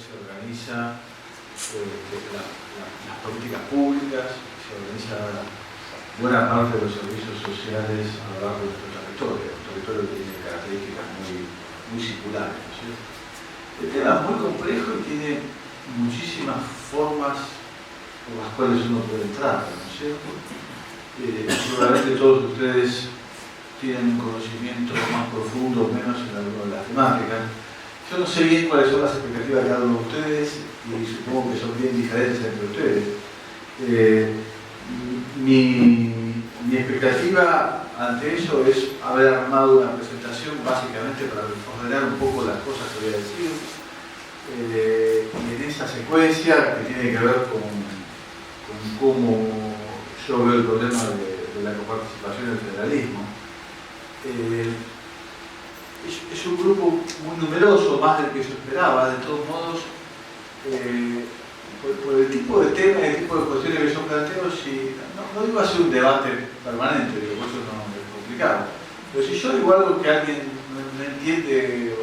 se organiza las políticas públicas, se organiza buena parte de los servicios sociales a lo largo de nuestro territorio. Un territorio que tiene características muy singulares, ¿no es cierto? El tema es muy complejo y tiene muchísimas formas por las cuales uno puede entrar, ¿no es cierto? Seguramente todos ustedes tienen un conocimiento más profundo o menos en alguna de las temáticas. Yo no sé bien cuáles son las expectativas de cada uno de ustedes y supongo que son bien diferentes entre ustedes. Mi expectativa ante eso es haber armado una presentación básicamente para ordenar un poco las cosas que voy a decir y en esa secuencia que tiene que ver con cómo yo veo el problema de la coparticipación del federalismo. Es un grupo muy numeroso, más del que se esperaba, de todos modos, por el tipo de tema y el tipo de cuestiones que yo planteo, no digo hacer un debate permanente, porque eso no es complicado, pero si yo digo algo que alguien no entiende o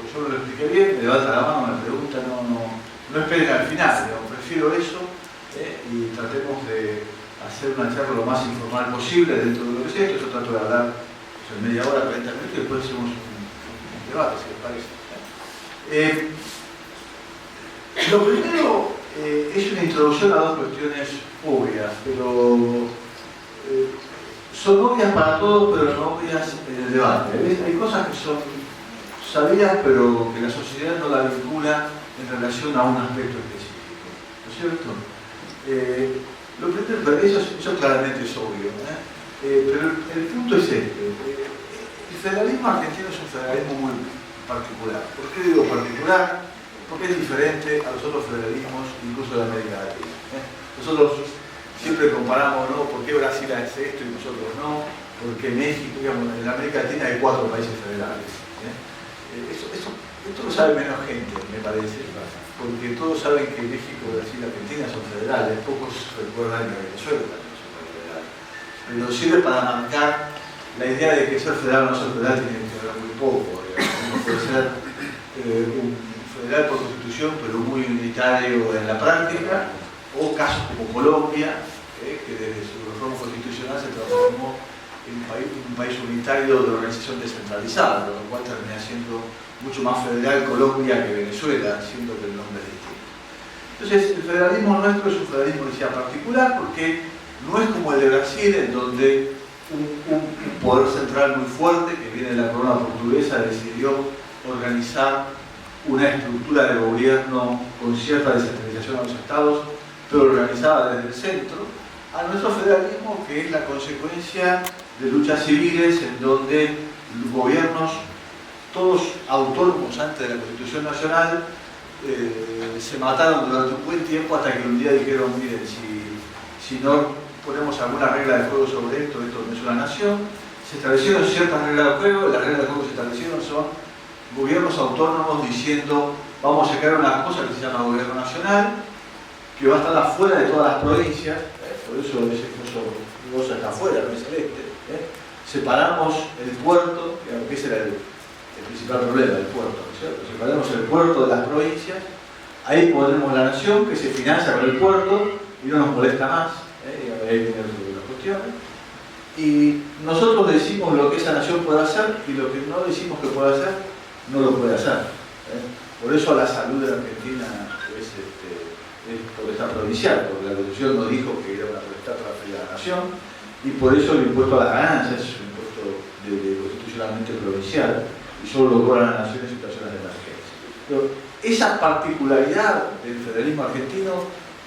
yo no lo expliqué bien, me levanta la mano, me pregunta, no esperen al final, digamos, prefiero eso y tratemos de hacer una charla lo más informal posible dentro de lo que sea. Yo trato de hablar media hora, 40 minutos y después hacemos un debate, si les parece. Lo primero es una introducción a dos cuestiones obvias, pero son obvias para todos, pero no obvias en el debate. ¿Ves? Hay cosas que son sabidas, pero que la sociedad no la vincula en relación a un aspecto específico, ¿no es cierto? Lo primero, eso claramente es obvio, pero el punto es este. El federalismo argentino es un federalismo muy particular. ¿Por qué digo particular? Porque es diferente a los otros federalismos, incluso de América Latina. Nosotros siempre comparamos, ¿no? ¿Por qué Brasil hace esto y nosotros no? Porque México, digamos, en América Latina hay 4 países federales. Esto lo sabe menos gente, me parece, porque todos saben que México, Brasil y Argentina son federales, pocos recuerdan que Venezuela también son federales. Pero sirve para marcar la idea de que ser federal o no ser federal tiene que ver muy poco. Uno puede ser un federal por constitución, pero muy unitario en la práctica, o casos como Colombia, que desde su reforma constitucional se transformó en un país unitario de organización descentralizada, lo cual termina siendo mucho más federal Colombia que Venezuela, siendo que el nombre es distinto. Entonces, el federalismo nuestro es un federalismo, decía, particular, porque no es como el de Brasil, en donde un poder central muy fuerte, que viene de la corona portuguesa, decidió organizar una estructura de gobierno con cierta descentralización a los estados, pero organizada desde el centro, a nuestro federalismo, que es la consecuencia de luchas civiles en donde los gobiernos, todos autónomos antes de la Constitución Nacional, se mataron durante un buen tiempo hasta que un día dijeron, miren, si no ponemos alguna regla de juego sobre esto no es una nación. Se establecieron ciertas reglas de juego, y las reglas de juego que se establecieron son gobiernos autónomos diciendo, vamos a crear una cosa que se llama gobierno nacional, que va a estar afuera de todas las provincias, por eso ese cosa está afuera, no es celeste. Separamos el puerto, que ese era el principal problema del puerto, ¿no es cierto? Separamos el puerto de las provincias, ahí ponemos la nación que se financia con el puerto y no nos molesta más, y ahí viene las cuestiones. Y nosotros decimos lo que esa nación puede hacer y lo que no decimos que puede hacer, no lo puede hacer. Por eso la salud de la Argentina es potestad provincial, porque la Constitución nos dijo que era una potestad transferida a la nación, y por eso el impuesto a las ganancias es un impuesto constitucionalmente provincial, y solo lo cobran las naciones en situaciones de emergencia. Pero esa particularidad del federalismo argentino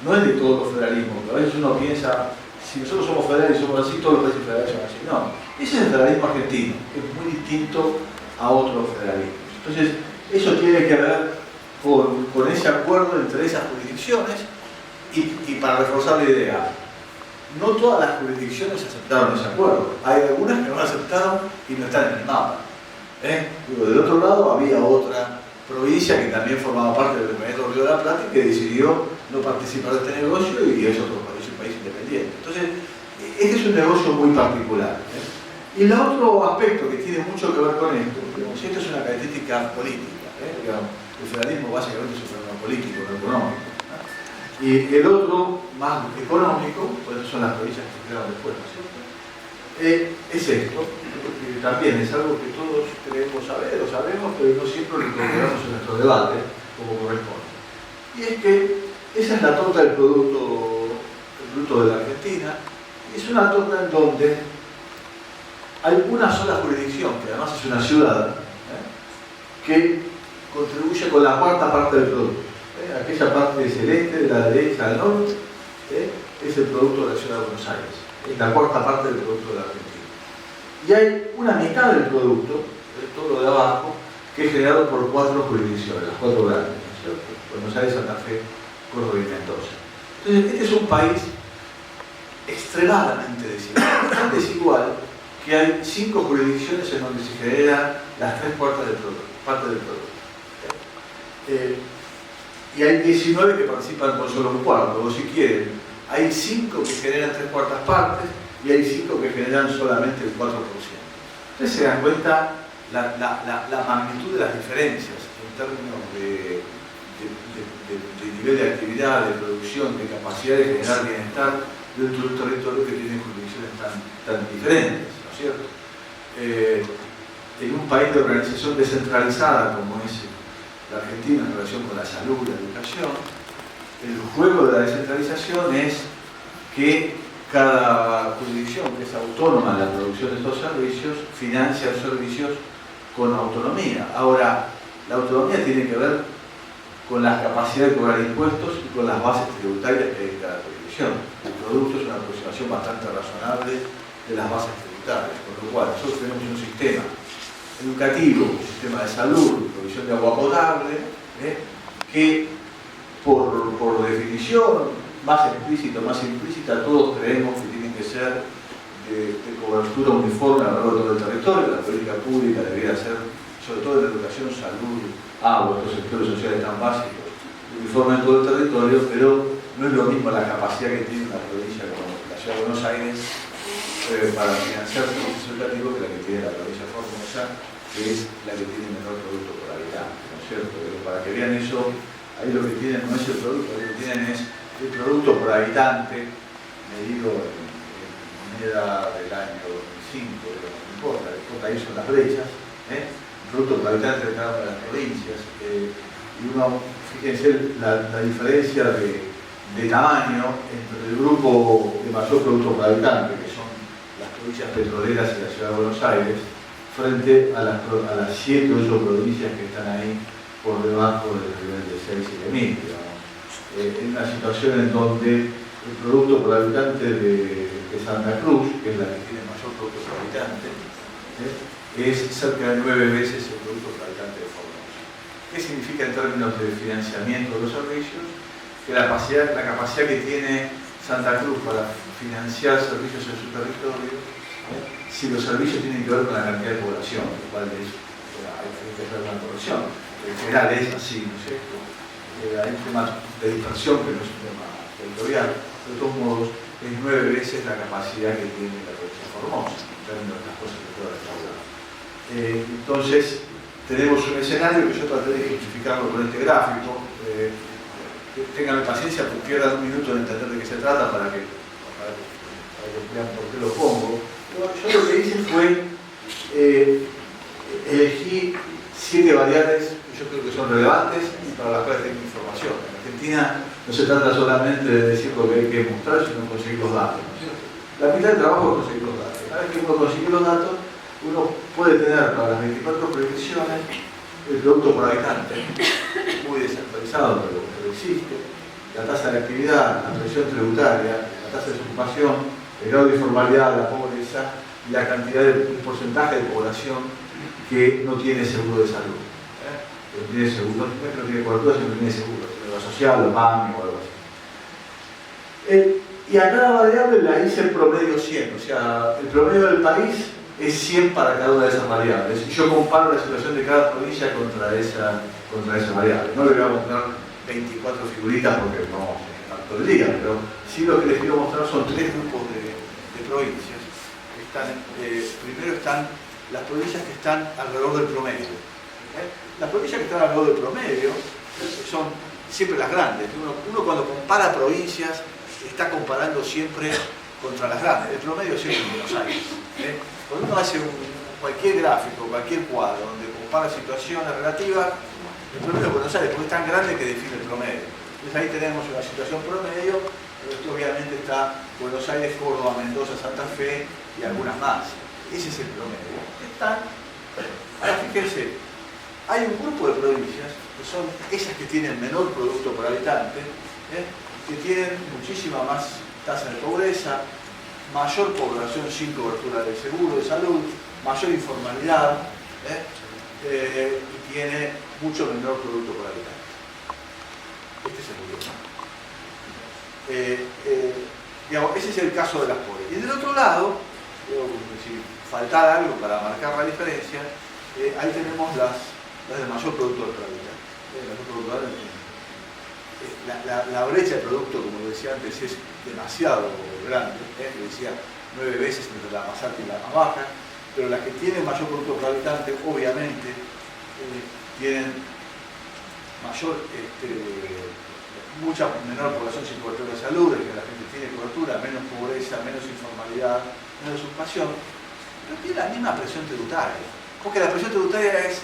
no es de todos los federalismos, porque a veces uno piensa, si nosotros somos federales y somos así, todos los países federales son así. No, ese es el federalismo argentino, que es muy distinto a otros federalismos. Entonces, eso tiene que ver con ese acuerdo entre esas jurisdicciones y para reforzar la idea, no todas las jurisdicciones aceptaron ese acuerdo. Hay algunas que no lo aceptaron y no están en el mapa. Luego, del otro lado había otra provincia que también formaba parte del Departamento Río de la Plata y que decidió no participar de este negocio y es otro país, un país independiente. Entonces, este es un negocio muy particular. Y el otro aspecto que tiene mucho que ver con esto, digamos, esto es una característica política. Digamos, El federalismo básicamente es un fenómeno político, no económico. Y el otro, más económico, pues son las provincias que se crearon después, ¿no es cierto? Es esto, que también es algo que todos queremos saber, lo sabemos, pero no siempre lo incorporamos en nuestro debate, como corresponde. Y es que esa es la torta del producto de la Argentina, y es una torta en donde hay una sola jurisdicción, que además es una ciudad, que contribuye con la cuarta parte del producto. Aquella parte celeste, de la derecha al norte, es el producto de la ciudad de Buenos Aires. Es la cuarta parte del producto de la Argentina. Y hay una mitad del producto, todo lo de abajo, que es generado por 4 jurisdicciones, las 4 grandes, ¿no es cierto? Buenos Aires, Santa Fe, Córdoba y Mendoza. Entonces, este es un país extremadamente desigual, tan desigual que hay 5 jurisdicciones en donde se generan las 3 cuartas del producto, parte del producto. Y hay 19 que participan con solo un cuarto, o si quieren, hay 5 que generan 3 cuartas partes y hay 5 que generan solamente el 4%. Entonces se dan cuenta la magnitud de las diferencias en términos de nivel de actividad, de producción, de capacidad de generar bienestar dentro de un territorio que tiene jurisdicciones tan diferentes, ¿no es cierto? En un país de organización descentralizada como es la Argentina en relación con la salud y la educación, el juego de la descentralización es que cada jurisdicción que es autónoma en la producción de estos servicios financia los servicios con autonomía. Ahora, la autonomía tiene que ver con la capacidad de cobrar impuestos y con las bases tributarias que hay en cada jurisdicción. El producto es una aproximación bastante razonable de las bases tributarias, con lo cual nosotros tenemos un sistema educativo, un sistema de salud, provisión de agua potable, que por definición, más explícita o más implícita, todos creemos que tienen que ser de cobertura uniforme a lo largo de todo el territorio. La política pública debería ser, sobre todo en la educación, salud, agua, estos sectores sociales tan básicos, uniforme en todo el territorio, pero no es lo mismo la capacidad que tiene una provincia como la Ciudad de Buenos Aires para financiar servicios educativos que la que tiene la provincia de Formosa, que es la que tiene menor producto por habitante, ¿no es cierto? Pero para que vean eso, ahí lo que tienen no es el producto, lo que tienen es el producto por habitante, medido en moneda del año 2005, pero no importa, ahí son las brechas, el producto por habitante de cada una de las provincias. Y uno, fíjense la diferencia de tamaño entre el grupo de mayor producto por habitante, que son las provincias petroleras y la Ciudad de Buenos Aires, frente a las 7 o 8 provincias que están ahí por debajo del nivel de 6 y de 1000, digamos. En una situación en donde el producto por habitante de Santa Cruz, que es la que tiene mayor producto por habitante, es cerca de 9 veces el producto por habitante de Formosa. ¿Qué significa en términos de financiamiento de los servicios? Que la capacidad que tiene Santa Cruz para financiar servicios en su territorio, si los servicios tienen que ver con la cantidad de población, lo cual es, hay que hacer una corrección. En general es así, ¿no es cierto? Hay un tema de dispersión que no es un tema territorial, de todos modos es 9 veces la capacidad que tiene la provincia de Formosa, en términos de las cosas que puedo restaurar. Entonces, tenemos un escenario que yo traté de ejemplificarlo con este gráfico. Tengan paciencia, porque pierdan un minuto en entender de qué se trata para que vean por qué lo pongo. Yo lo que hice fue elegí 7 variables que yo creo que son relevantes y para las cuales tengo información. En Argentina no se trata solamente de decir lo que hay que mostrar, sino conseguir los datos, ¿no es cierto? La mitad del trabajo es conseguir los datos. Una vez que uno consigue los datos, uno puede tener para las 24 predicciones el producto por habitante, muy descentralizado, pero existe, la tasa de actividad, la presión tributaria, la tasa de desocupación, el grado de informalidad, la pobreza y la cantidad de porcentaje de población que no tiene seguro de salud. No tiene seguro, no tiene cobertura, sino que tiene seguro, seguridad social, o PAMI o algo así. Y a cada variable la hice el promedio 100, o sea, el promedio del país es 100 para cada una de esas variables. Y yo comparo la situación de cada provincia contra esa variable. No le voy a mostrar 24 figuritas porque no todo el día, pero sí lo que les quiero mostrar son 3 grupos de provincias. Que están, primero están las provincias que están alrededor del promedio. Las provincias que están alrededor del promedio son siempre las grandes. Uno cuando compara provincias está comparando siempre contra las grandes. El promedio siempre es Buenos Aires. Cuando uno hace cualquier gráfico, cualquier cuadro donde compara situaciones relativas, el promedio es Buenos Aires, porque es tan grande que define el promedio. Entonces ahí tenemos una situación promedio, pero esto obviamente está Buenos Aires, Córdoba, Mendoza, Santa Fe y algunas más. Ese es el promedio. Ahora fíjense, hay un grupo de provincias que son esas que tienen menor producto por habitante, que tienen muchísima más tasa de pobreza, mayor población sin cobertura del seguro de salud, mayor informalidad y tiene mucho menor producto por habitante. Este es el gobierno. Ese es el caso de las pobres. Y del otro lado, si faltara algo para marcar la diferencia, ahí tenemos las de mayor producto por habitante. La brecha de producto, como decía antes, es demasiado grande. Le decía 9 veces entre la más alta y la más baja, pero las que tienen mayor producto por habitante, obviamente, tienen mucha menor población sin cobertura de salud, es que la gente tiene cobertura, menos pobreza, menos informalidad, menos ocupación, pero tiene la misma presión tributaria. Porque la presión tributaria es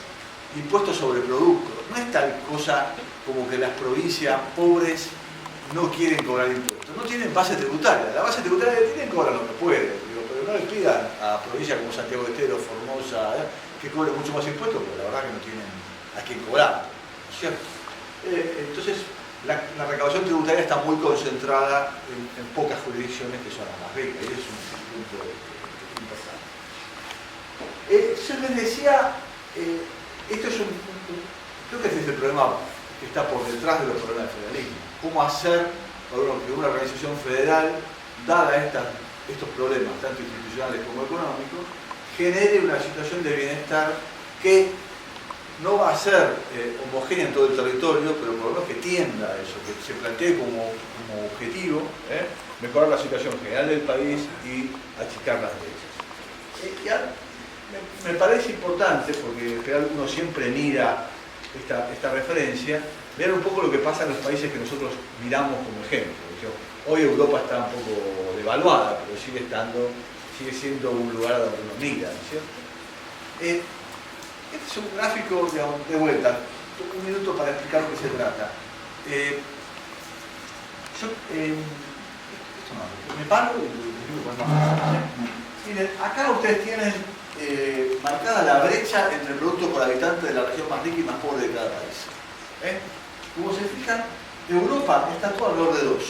impuesto sobre producto, no es tal cosa como que las provincias pobres no quieren cobrar impuestos, no tienen base tributaria. La base tributaria que tienen cobran lo que pueden, pero no le pidan a provincias como Santiago del Estero, Formosa, que cobren mucho más impuestos, porque la verdad que no tienen a quién cobrar, ¿cierto? Entonces, la recaudación tributaria está muy concentrada en pocas jurisdicciones que son las más ricas, y es un punto importante. Yo les decía, esto es creo que este es el problema que está por detrás de los problemas del federalismo. ¿Cómo hacer que una organización federal, dada estos problemas, tanto institucionales como económicos, genere una situación de bienestar que no va a ser homogénea en todo el territorio, pero por lo menos que tienda a eso, que se plantee como objetivo mejorar la situación general del país y achicar las brechas. Me parece importante, porque uno siempre mira esta referencia, ver un poco lo que pasa en los países que nosotros miramos como ejemplo. Hoy Europa está un poco devaluada, pero sigue siendo un lugar donde uno mira, ¿no es cierto? Este es un gráfico, digamos, de vuelta, un minuto para explicar de qué se trata. Me paro y les digo cuándo más. Miren, acá ustedes tienen marcada la brecha entre el producto por habitante de la región más rica y más pobre de cada país. Como se fijan, Europa está todo alrededor de 2.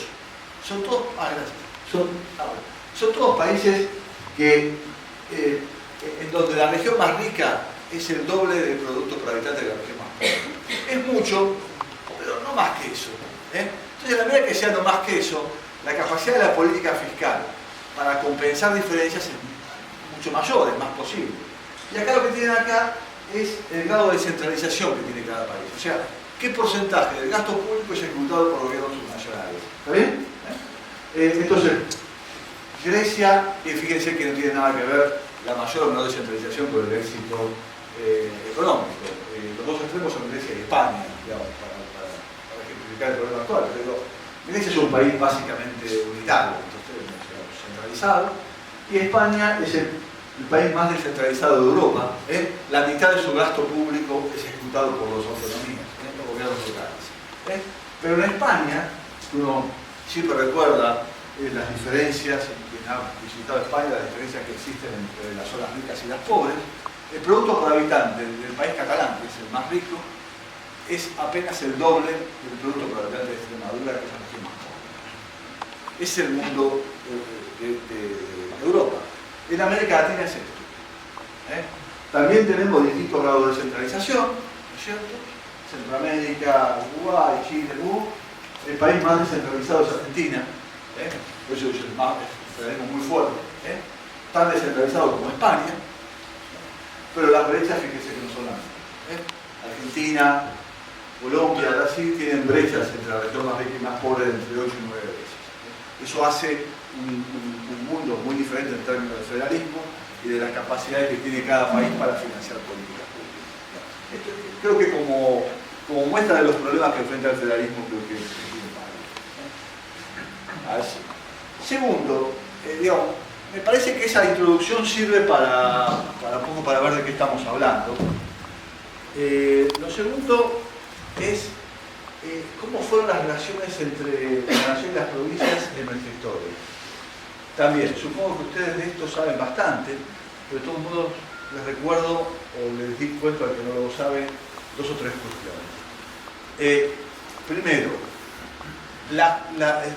Son todos países que, en donde la región más rica es el doble del producto por habitante de la región más pobre. Es mucho, pero no más que eso. Entonces, a la medida que sea no más que eso, la capacidad de la política fiscal para compensar diferencias es mucho mayor, es más posible. Y acá lo que tienen acá es el grado de descentralización que tiene cada país. O sea, qué porcentaje del gasto público es ejecutado por gobiernos subnacionales. ¿Está bien? Entonces, Grecia, fíjense que no tiene nada que ver la mayor o menor descentralización con el éxito económico. Los dos extremos son Grecia y España, digamos, para ejemplificar el problema actual. Pero Grecia es un país básicamente unitario, entonces centralizado, y España es el país más descentralizado de Europa. La mitad de su gasto público es ejecutado por las autonomías, los gobiernos locales. Pero en España, uno siempre recuerda las diferencias, quien ha visitado España, las diferencias que existen entre las zonas ricas y las pobres. El producto por habitante del país catalán, que es el más rico, es apenas el doble del producto por habitante de Extremadura, que es la región más pobre. Es el mundo de Europa. En América Latina es esto. También tenemos distintos grados de descentralización, ¿no es cierto? Centroamérica, Uruguay, Chile, el país más descentralizado es Argentina, por eso es el federalismo muy fuerte, tan descentralizado como España, pero las brechas, fíjense que no son las mismas. Argentina, Colombia, Brasil tienen brechas entre la región más rica y más pobre de entre 8 y 9 veces. Eso hace un mundo muy diferente en términos de federalismo y de las capacidades que tiene cada país para financiar políticas públicas. creo que como muestra de los problemas que enfrenta el federalismo, creo que es un segundo, digamos, me parece que esa introducción sirve para ver de qué estamos hablando. Lo segundo es cómo fueron las relaciones entre la nación y las provincias en nuestra historia. También, supongo que ustedes de esto saben bastante, pero de todos modos les recuerdo o les di cuenta al que no lo sabe dos o tres cuestiones. Primero,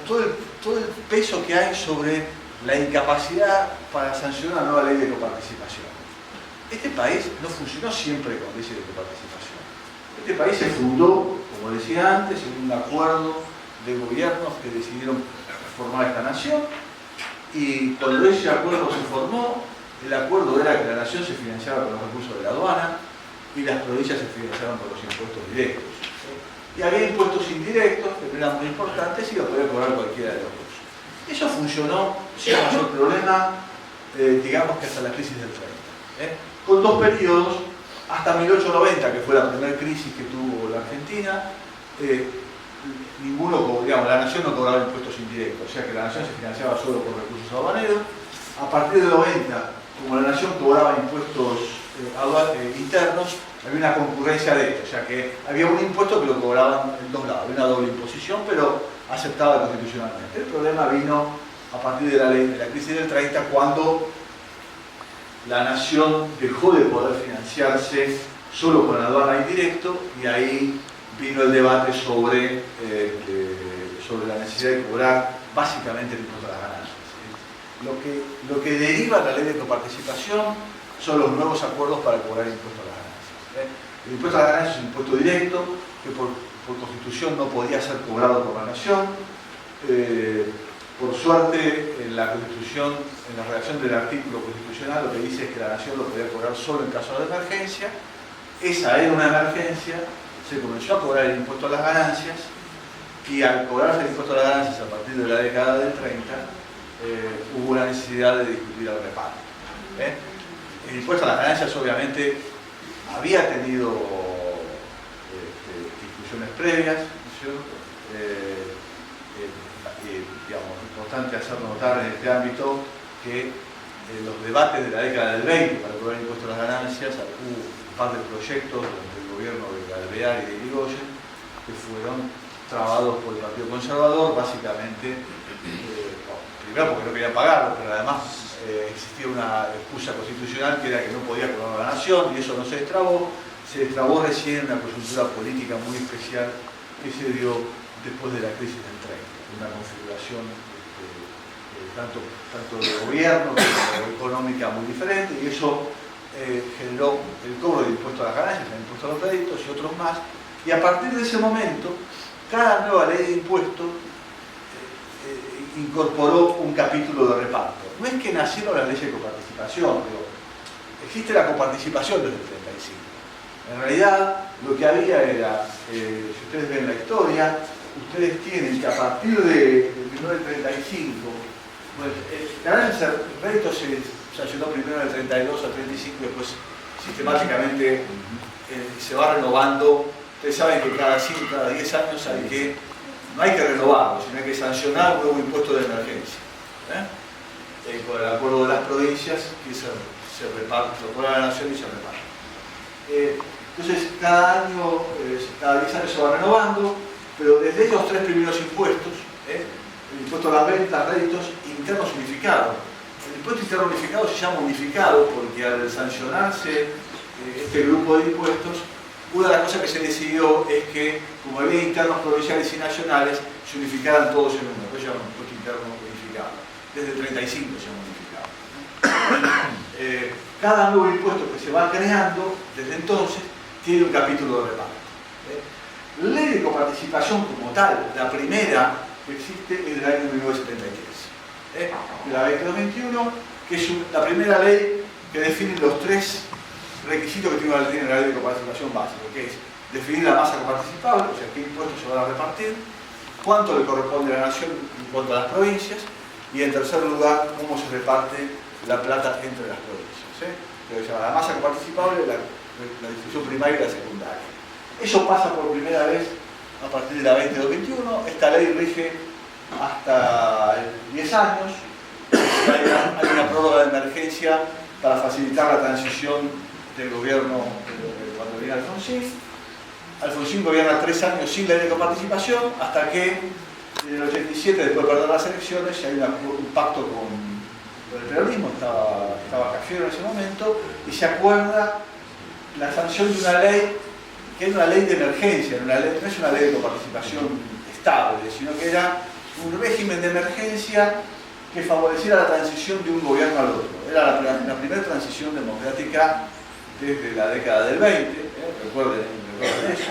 todo el peso que hay sobre la incapacidad para sancionar una nueva ley de coparticipación. Este país no funcionó siempre con leyes de coparticipación. Este país se fundó, como decía antes, en un acuerdo de gobiernos que decidieron formar esta nación, y cuando ese acuerdo se formó, el acuerdo era que la nación se financiaba con los recursos de la aduana y las provincias se financiaban con los impuestos directos. Y había impuestos indirectos que eran muy importantes y los podía cobrar cualquiera de los dos. Eso funcionó sin mayor problema, digamos que hasta la crisis del 30. Con dos periodos, hasta 1890, que fue la primera crisis que tuvo la Argentina, la nación no cobraba impuestos indirectos, o sea que la nación se financiaba solo con recursos aduaneros. A partir del 90, como la nación cobraba impuestos internos, había una concurrencia de esto, o sea que había un impuesto que lo cobraban en dos lados, una doble imposición, pero aceptada constitucionalmente. El problema vino a partir de la crisis del 30, cuando la nación dejó de poder financiarse solo con la aduana indirecto, y ahí vino el debate sobre la necesidad de cobrar básicamente el impuesto a las ganancias. Lo que deriva la ley de coparticipación son los nuevos acuerdos para cobrar el impuesto a las ganancias. El impuesto a las ganancias es un impuesto directo que por constitución no podía ser cobrado por la nación. Por suerte, en la Constitución, en la redacción del artículo constitucional, lo que dice es que la nación lo podía cobrar solo en caso de emergencia. Esa era una emergencia, se comenzó a cobrar el impuesto a las ganancias, y al cobrarse el impuesto a las ganancias a partir de la década del 30, hubo la necesidad de discutir el reparto. El impuesto a las ganancias obviamente había tenido discusiones previas, ¿no es cierto? Digamos, es importante hacer notar en este ámbito que en los debates de la década del 20 para cobrar el impuesto a las ganancias hubo un par de proyectos del gobierno de Alvear y de Irigoyen que fueron trabados por el Partido Conservador, básicamente, primero porque no querían pagarlo, pero además existía una excusa constitucional que era que no podía cobrar la nación, y eso no se destrabó recién en una coyuntura política muy especial que se dio después de la crisis del 30, una configuración tanto de gobierno como económica muy diferente, y eso generó el cobro del impuesto a las ganancias, el impuesto a los créditos y otros más, y a partir de ese momento, cada nueva ley de impuestos incorporó un capítulo de reparto. No es que nacieron las leyes de coparticipación, pero existe la coparticipación desde el 35. En realidad, lo que había era, si ustedes ven la historia, ustedes tienen que a partir de 1935, pues, la ganancia de rédito se sancionó primero en el 32 al 35 y después sistemáticamente se va renovando. Ustedes saben que cada 10 años no hay que renovarlo, sino hay que sancionar un nuevo impuesto de emergencia. Con el acuerdo de las provincias, que se reparte, lo cobra la nación y se reparte. Entonces, cada 10 años se va renovando, pero desde esos tres primeros impuestos, el impuesto a las ventas, réditos internos unificados. El impuesto interno unificado se llama unificado porque al sancionarse este grupo de impuestos, una de las cosas que se decidió es que, como había internos provinciales y nacionales, se unificaran todos en uno. Eso se llama impuesto interno unificado. Desde el 35 se llama unificado. Cada nuevo impuesto que se va creando, desde entonces, tiene un capítulo de reparto. La ley de coparticipación como tal, la primera que existe, es del año 1973. La 2021, que es la primera ley que define los tres requisitos que tiene la ley de coparticipación básica, que es definir la masa coparticipable, o sea, qué impuestos se van a repartir, cuánto le corresponde a la nación en cuanto a las provincias, y en tercer lugar, cómo se reparte la plata entre las provincias. Entonces, la masa coparticipable la distribución primaria y la secundaria. Eso pasa por primera vez a partir de la 2021. Esta ley rige hasta 10 años. Hay una prórroga de emergencia para facilitar la transición del gobierno cuando viene Alfonsín. Alfonsín gobierna 3 años sin ley de coparticipación, hasta que en el 87, después de perder las elecciones, hay un pacto con el peronismo, estaba Cafiero en ese momento, y se acuerda la sanción de una ley que era una ley de emergencia, no es una ley de coparticipación estable, sino que era un régimen de emergencia que favoreciera la transición de un gobierno al otro. Era la primera transición democrática desde la década del 20, recuerden eso.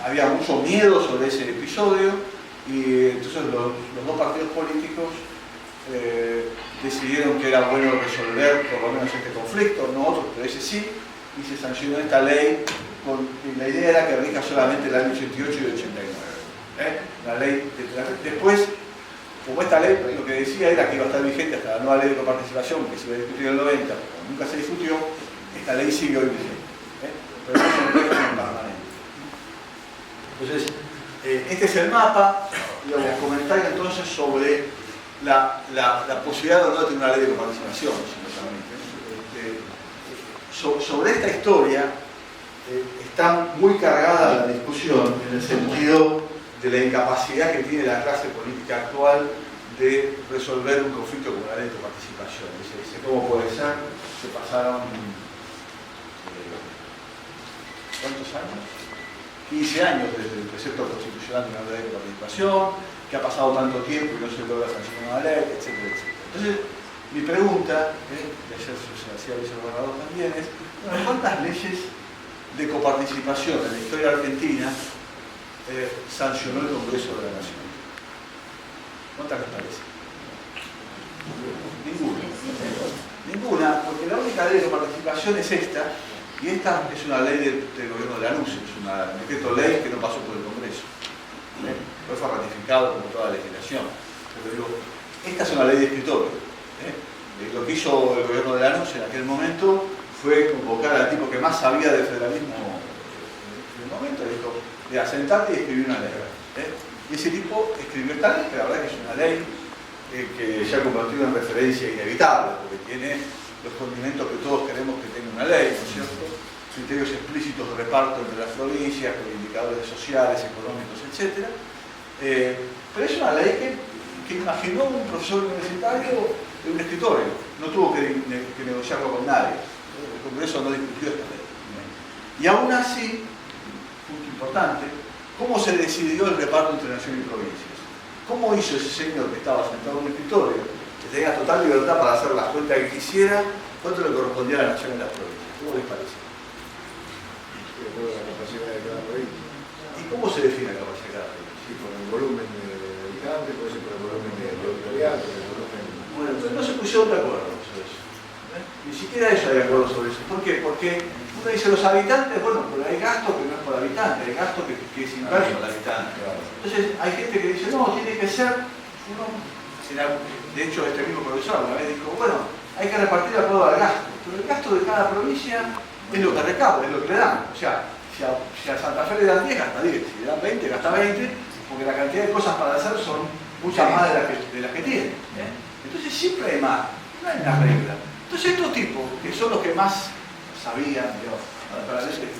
Había mucho miedo sobre ese episodio y entonces los dos partidos políticos decidieron que era bueno resolver por lo menos este conflicto, no otros, pero ese sí, y se sancionó esta ley. Y la idea era que rija solamente el año 88 y 89. La ley después, como esta ley lo que decía era que iba a estar vigente hasta la nueva ley de coparticipación, que se iba a discutir en el 90, pero nunca se discutió, esta ley sigue hoy vigente. Pero no es un régimen permanente. Entonces, este es el mapa. Les comentaré entonces sobre la posibilidad o no de tener una ley de coparticipación, sobre esta historia está muy cargada la discusión en el sentido de la incapacidad que tiene la clase política actual de resolver un conflicto con la ley de coparticipación. Dice, ¿cómo puede ser? Se pasaron ¿cuántos años? 15 años desde el precepto constitucional de una ley de coparticipación, que ha pasado tanto tiempo y no se logra sancionar una ley, etcétera, etcétera. Entonces, mi pregunta, que ayer se hacía el vicegobernador también, es ¿cuántas leyes de coparticipación en la historia argentina sancionó el Congreso de la Nación? ¿Cuántas les parece? Ninguna. Ninguna, porque la única ley de coparticipación es esta, y esta es una ley del gobierno de Lanús, es un decreto ley que no pasó por el Congreso. Después fue ratificado como toda la legislación. Pero digo, esta es una ley de escritorio. Lo que hizo el gobierno de Lanús en aquel momento fue convocar al tipo que más sabía del federalismo en el momento, le dijo, mira, sentate y escribí una ley. Y ese tipo escribió esta ley, que la verdad que es una ley que se ha convertido en referencia inevitable, porque tiene los condimentos que todos queremos que tenga una ley, ¿no es cierto? Criterios explícitos de reparto entre las provincias, con indicadores sociales, económicos, etc. Pero es una ley que imaginó un profesor universitario de un escritorio, no tuvo que negociarlo con nadie. El Congreso no discutió esta ley. Y aún así, punto importante, ¿cómo se decidió el reparto entre nación y provincias? ¿Cómo hizo ese señor que estaba sentado en un escritorio, que tenía total libertad para hacer las cuentas que quisiera, cuánto le correspondía a la nación y a las provincias? ¿Cómo les parece? La capacidad de cada provincia. ¿Y cómo se define la capacidad de cada provincia? Sí, por el volumen de habitantes, puede ser por el volumen de territorial, por el volumen... Bueno, entonces no se pusieron de acuerdo sobre eso. Ni siquiera ellos hay de acuerdo sobre eso. ¿Por qué? Porque uno dice los habitantes, bueno, pero hay gasto que no es por habitante, hay gasto que es inverso al habitante. Entonces hay gente que dice, no, tiene que ser uno. De hecho, este mismo profesor una vez dijo, bueno, hay que repartir de acuerdo al gasto, pero el gasto de cada provincia es lo que recauda, es lo que le dan. O sea, si a Santa Fe le dan 10, gasta 10, si le dan 20, gasta 20, porque la cantidad de cosas para hacer son muchas más de las que tiene. Entonces siempre hay más, no hay una regla. Entonces estos tipos, que son los que más sabían, para ver que el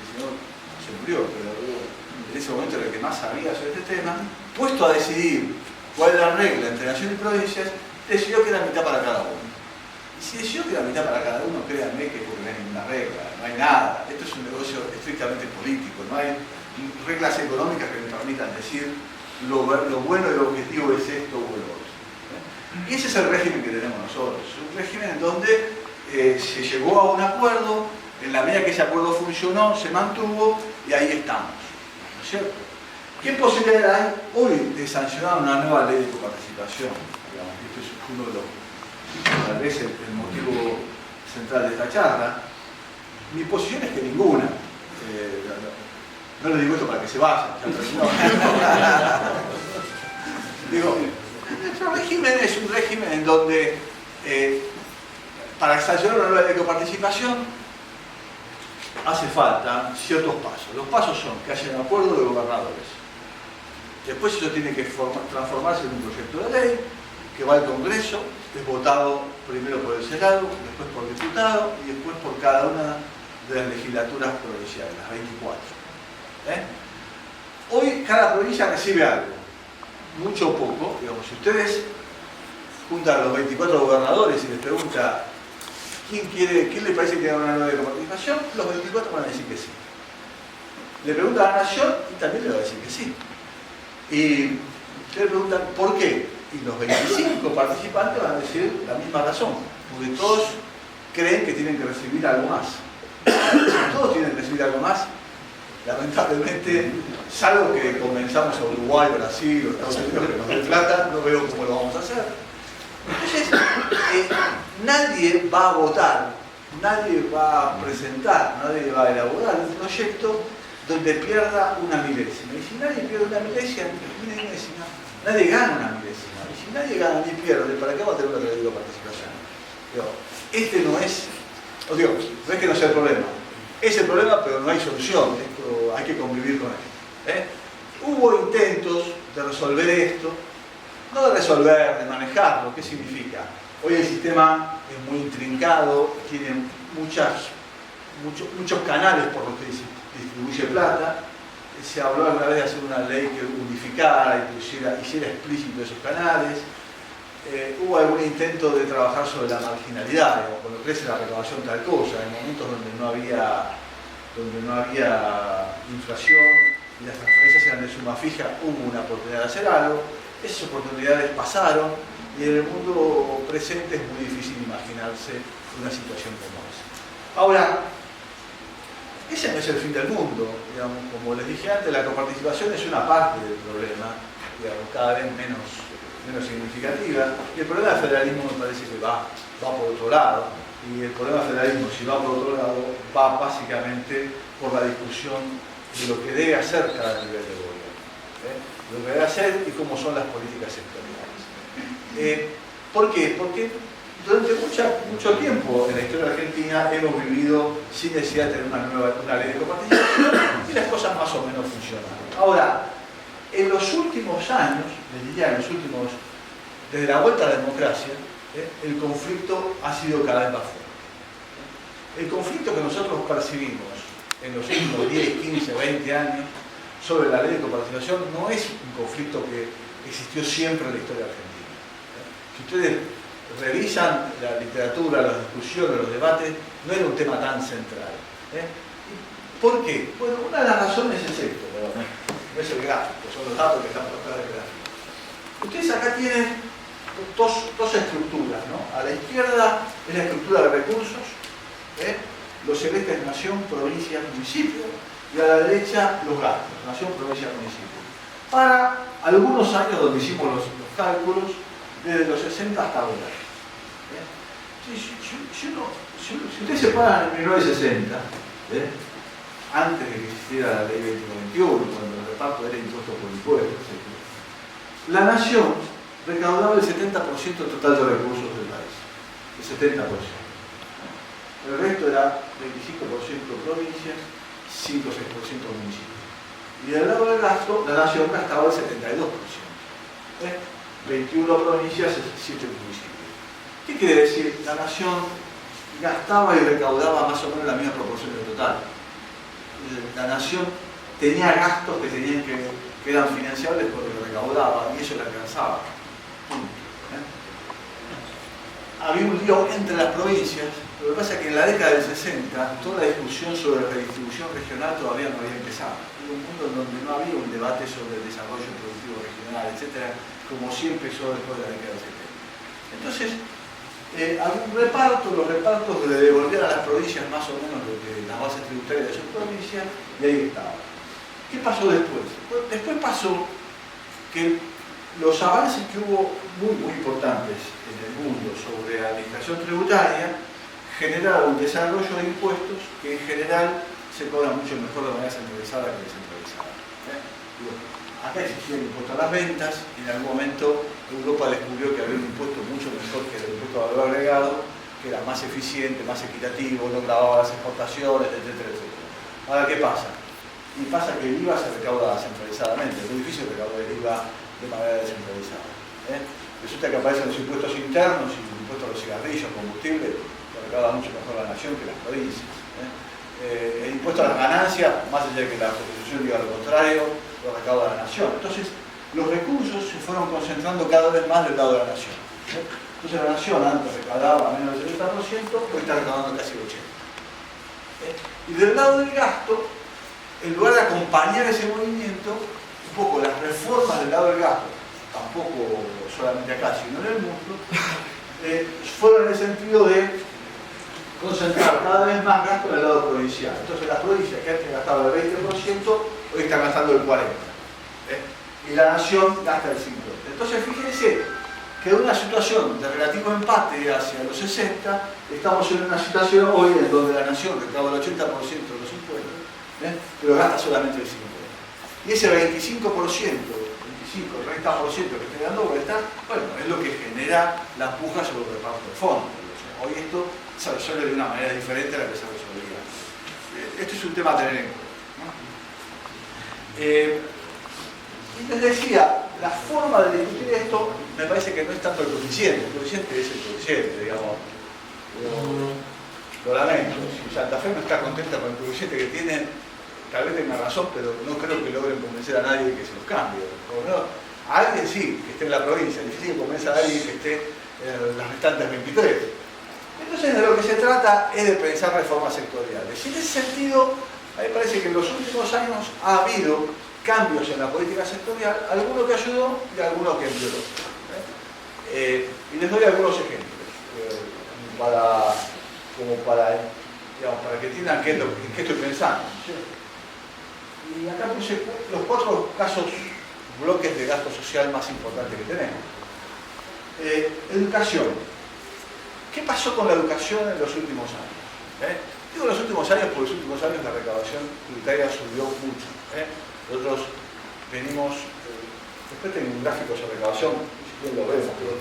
señor se murió, pero en ese momento era el que más sabía sobre este tema, puesto a decidir cuál es la regla entre nación y provincias, decidió que era mitad para cada uno. Y si decidió que era mitad para cada uno, créanme que porque no hay ninguna regla, no hay nada. Esto es un negocio estrictamente político, no hay reglas económicas que me permitan decir lo bueno y lo objetivo es esto o lo otro. Y ese es el régimen que tenemos nosotros, un régimen en donde se llegó a un acuerdo, en la medida que ese acuerdo funcionó, se mantuvo y ahí estamos, ¿no es cierto? ¿Qué posibilidad hay hoy de sancionar una nueva ley de coparticipación? Digamos, esto es uno de los, tal vez el motivo central de esta charla. Mi posición es que ninguna. No les digo esto para que se vayan, digo, nuestro régimen es un régimen en donde para sancionar una nueva ley de coparticipación hace falta ciertos pasos. Los pasos son que haya un acuerdo de gobernadores. Después eso tiene que transformarse en un proyecto de ley que va al Congreso, es votado primero por el Senado, después por diputado y después por cada una de las legislaturas provinciales, las 24. Hoy cada provincia recibe algo, mucho o poco. Digamos, si ustedes juntan a los 24 gobernadores y les preguntan ¿quién le parece que tiene una nueva participación? Los 24 van a decir que sí. Le preguntan a la Nación y también le va a decir que sí. Y le preguntan ¿por qué? Y los 25 participantes van a decir la misma razón, porque todos creen que tienen que recibir algo más. Si todos tienen que recibir algo más, lamentablemente, salvo que comenzamos a Uruguay, Brasil o Estados Unidos que nos den plata, no veo cómo lo vamos a hacer. Entonces, nadie va a votar, nadie va a presentar, nadie va a elaborar un proyecto donde pierda una milésima. Y si nadie pierde una milésima, nadie gana una milésima. Y si nadie gana ni pierde, ¿para qué va a tener una de participación? Este no es, no es que no sea el problema. Es el problema, pero no hay solución. Esto, hay que convivir con él. Hubo intentos de resolver esto, no de resolver, de manejarlo. ¿Qué significa? Hoy el sistema es muy intrincado, tiene muchos canales por los que distribuye plata. Se habló a través de hacer una ley que unificara y hiciera explícito esos canales. Hubo algún intento de trabajar sobre la marginalidad, cuando crece la recaudación tal cosa, en momentos donde no había inflación y las transferencias eran de suma fija, hubo una oportunidad de hacer algo. Esas oportunidades pasaron y en el mundo presente es muy difícil imaginarse una situación como esa. Ahora, ese no es el fin del mundo. Digamos, como les dije antes, la coparticipación es una parte del problema, digamos, cada vez menos significativa. Y el problema del federalismo me parece que va por otro lado. Y el problema del federalismo, si va por otro lado, va básicamente por la discusión de lo que debe hacer cada nivel de gobierno. Lo que debe hacer y cómo son las políticas sectoriales. ¿Por qué? Porque durante mucho tiempo en la historia de Argentina hemos vivido sin necesidad de tener una ley de coparticipación y las cosas más o menos funcionan. Ahora, en los últimos años, les diría desde la vuelta a la democracia, el conflicto ha sido cada vez más fuerte. El conflicto que nosotros percibimos en los últimos 10, 15, 20 años sobre la ley de coparticipación no es un conflicto que existió siempre en la historia argentina. Si ustedes revisan la literatura, las discusiones, los debates, no era un tema tan central. ¿Por qué? Bueno, una de las razones es esto, no es el gráfico, son los datos que están por atrás del gráfico. Ustedes acá tienen dos estructuras, ¿no? A la izquierda es la estructura de recursos, los celestes nación, provincia, municipio, y a la derecha los gastos, nación, provincia, municipio. Para algunos años donde hicimos los cálculos, desde los 60 hasta ahora. Si ustedes se paran en 1960, antes de que existiera la ley 2021, cuando el reparto era impuesto por impuestos, etc., la nación recaudaba el 70% total de recursos del país. El 70%. El resto era 25% provincias, 5 o 6% municipios. Y del lado del gasto, la nación gastaba el 72%. 21 provincias, 7 municipios. ¿Qué quiere decir? La nación gastaba y recaudaba más o menos la misma proporción del total. La nación tenía gastos que eran financiables porque recaudaba y eso le alcanzaba. Había un lío entre las provincias. Lo que pasa es que en la década del 60 toda la discusión sobre redistribución regional todavía no había empezado. Era un mundo en donde no había un debate sobre el desarrollo productivo regional, etc., como sí empezó después de la década del 70. Entonces, había un reparto, los repartos le devolvían a las provincias más o menos lo que la base tributaria de sus provincias, y ahí estaba. ¿Qué pasó después? Después pasó que los avances que hubo muy importantes en el mundo sobre la administración tributaria generaron un desarrollo de impuestos que en general se cobran mucho mejor de manera centralizada que descentralizada. Acá existía el impuesto a las ventas y en algún momento Europa descubrió que había un impuesto mucho mejor que el impuesto a valor agregado que era más eficiente, más equitativo, no grababa las exportaciones, etcétera, etcétera. Ahora, ¿qué pasa? Y pasa que el IVA se recauda centralizadamente, es muy difícil recaudar el IVA de manera descentralizada. Resulta que aparecen los impuestos internos y los impuestos a los cigarrillos, combustible, que recauda mucho mejor la nación que las provincias. El impuesto a las ganancias, más allá de que la Constitución diga lo contrario, lo recauda la nación. Entonces, los recursos se fueron concentrando cada vez más del lado de la nación. Entonces la nación antes recaudaba menos del 70%, hoy está recaudando casi el 80%. Y del lado del gasto, en lugar de acompañar ese movimiento, un poco las reformas del lado del gasto, tampoco solamente acá, sino en el mundo, fueron en el sentido de concentrar cada vez más gasto en el lado provincial. Entonces las provincias que antes gastaban el 20%, hoy están gastando el 40%. Y la nación gasta el 50%. Entonces fíjense que en una situación de relativo empate hacia los 60, estamos en una situación hoy en donde la nación recauda el 80% de los impuestos, pero gasta solamente el 50%. Y ese 25%, el 30% que esté dando vuelta, bueno, es lo que genera la puja sobre el reparto de fondos. Hoy esto se resuelve de una manera diferente a la que se resolvería. Este es un tema a tener en cuenta. Y les decía, la forma de discutir esto me parece que no es tanto el coeficiente es el coeficiente, digamos. Lo lamento, si Santa Fe no está contenta con el coeficiente que tiene, tal vez tenga razón, pero no creo que logren convencer a nadie de que se los cambie. O no, a alguien sí, que esté en la provincia, es difícil convencer a alguien que esté en las restantes 23. Entonces de lo que se trata es de pensar reformas sectoriales. Y en ese sentido, a mí me parece que en los últimos años ha habido cambios en la política sectorial, alguno que ayudó y alguno que empeoró. Y les doy algunos ejemplos, para que entiendan qué estoy pensando. Y acá puse los 4 casos, bloques de gasto social más importantes que tenemos. Educación. ¿Qué pasó con la educación en los últimos años? Digo los últimos años porque en los últimos años la recaudación tributaria subió mucho. Nosotros venimos, después tengo un gráfico sobre recaudación, si lo vemos, pero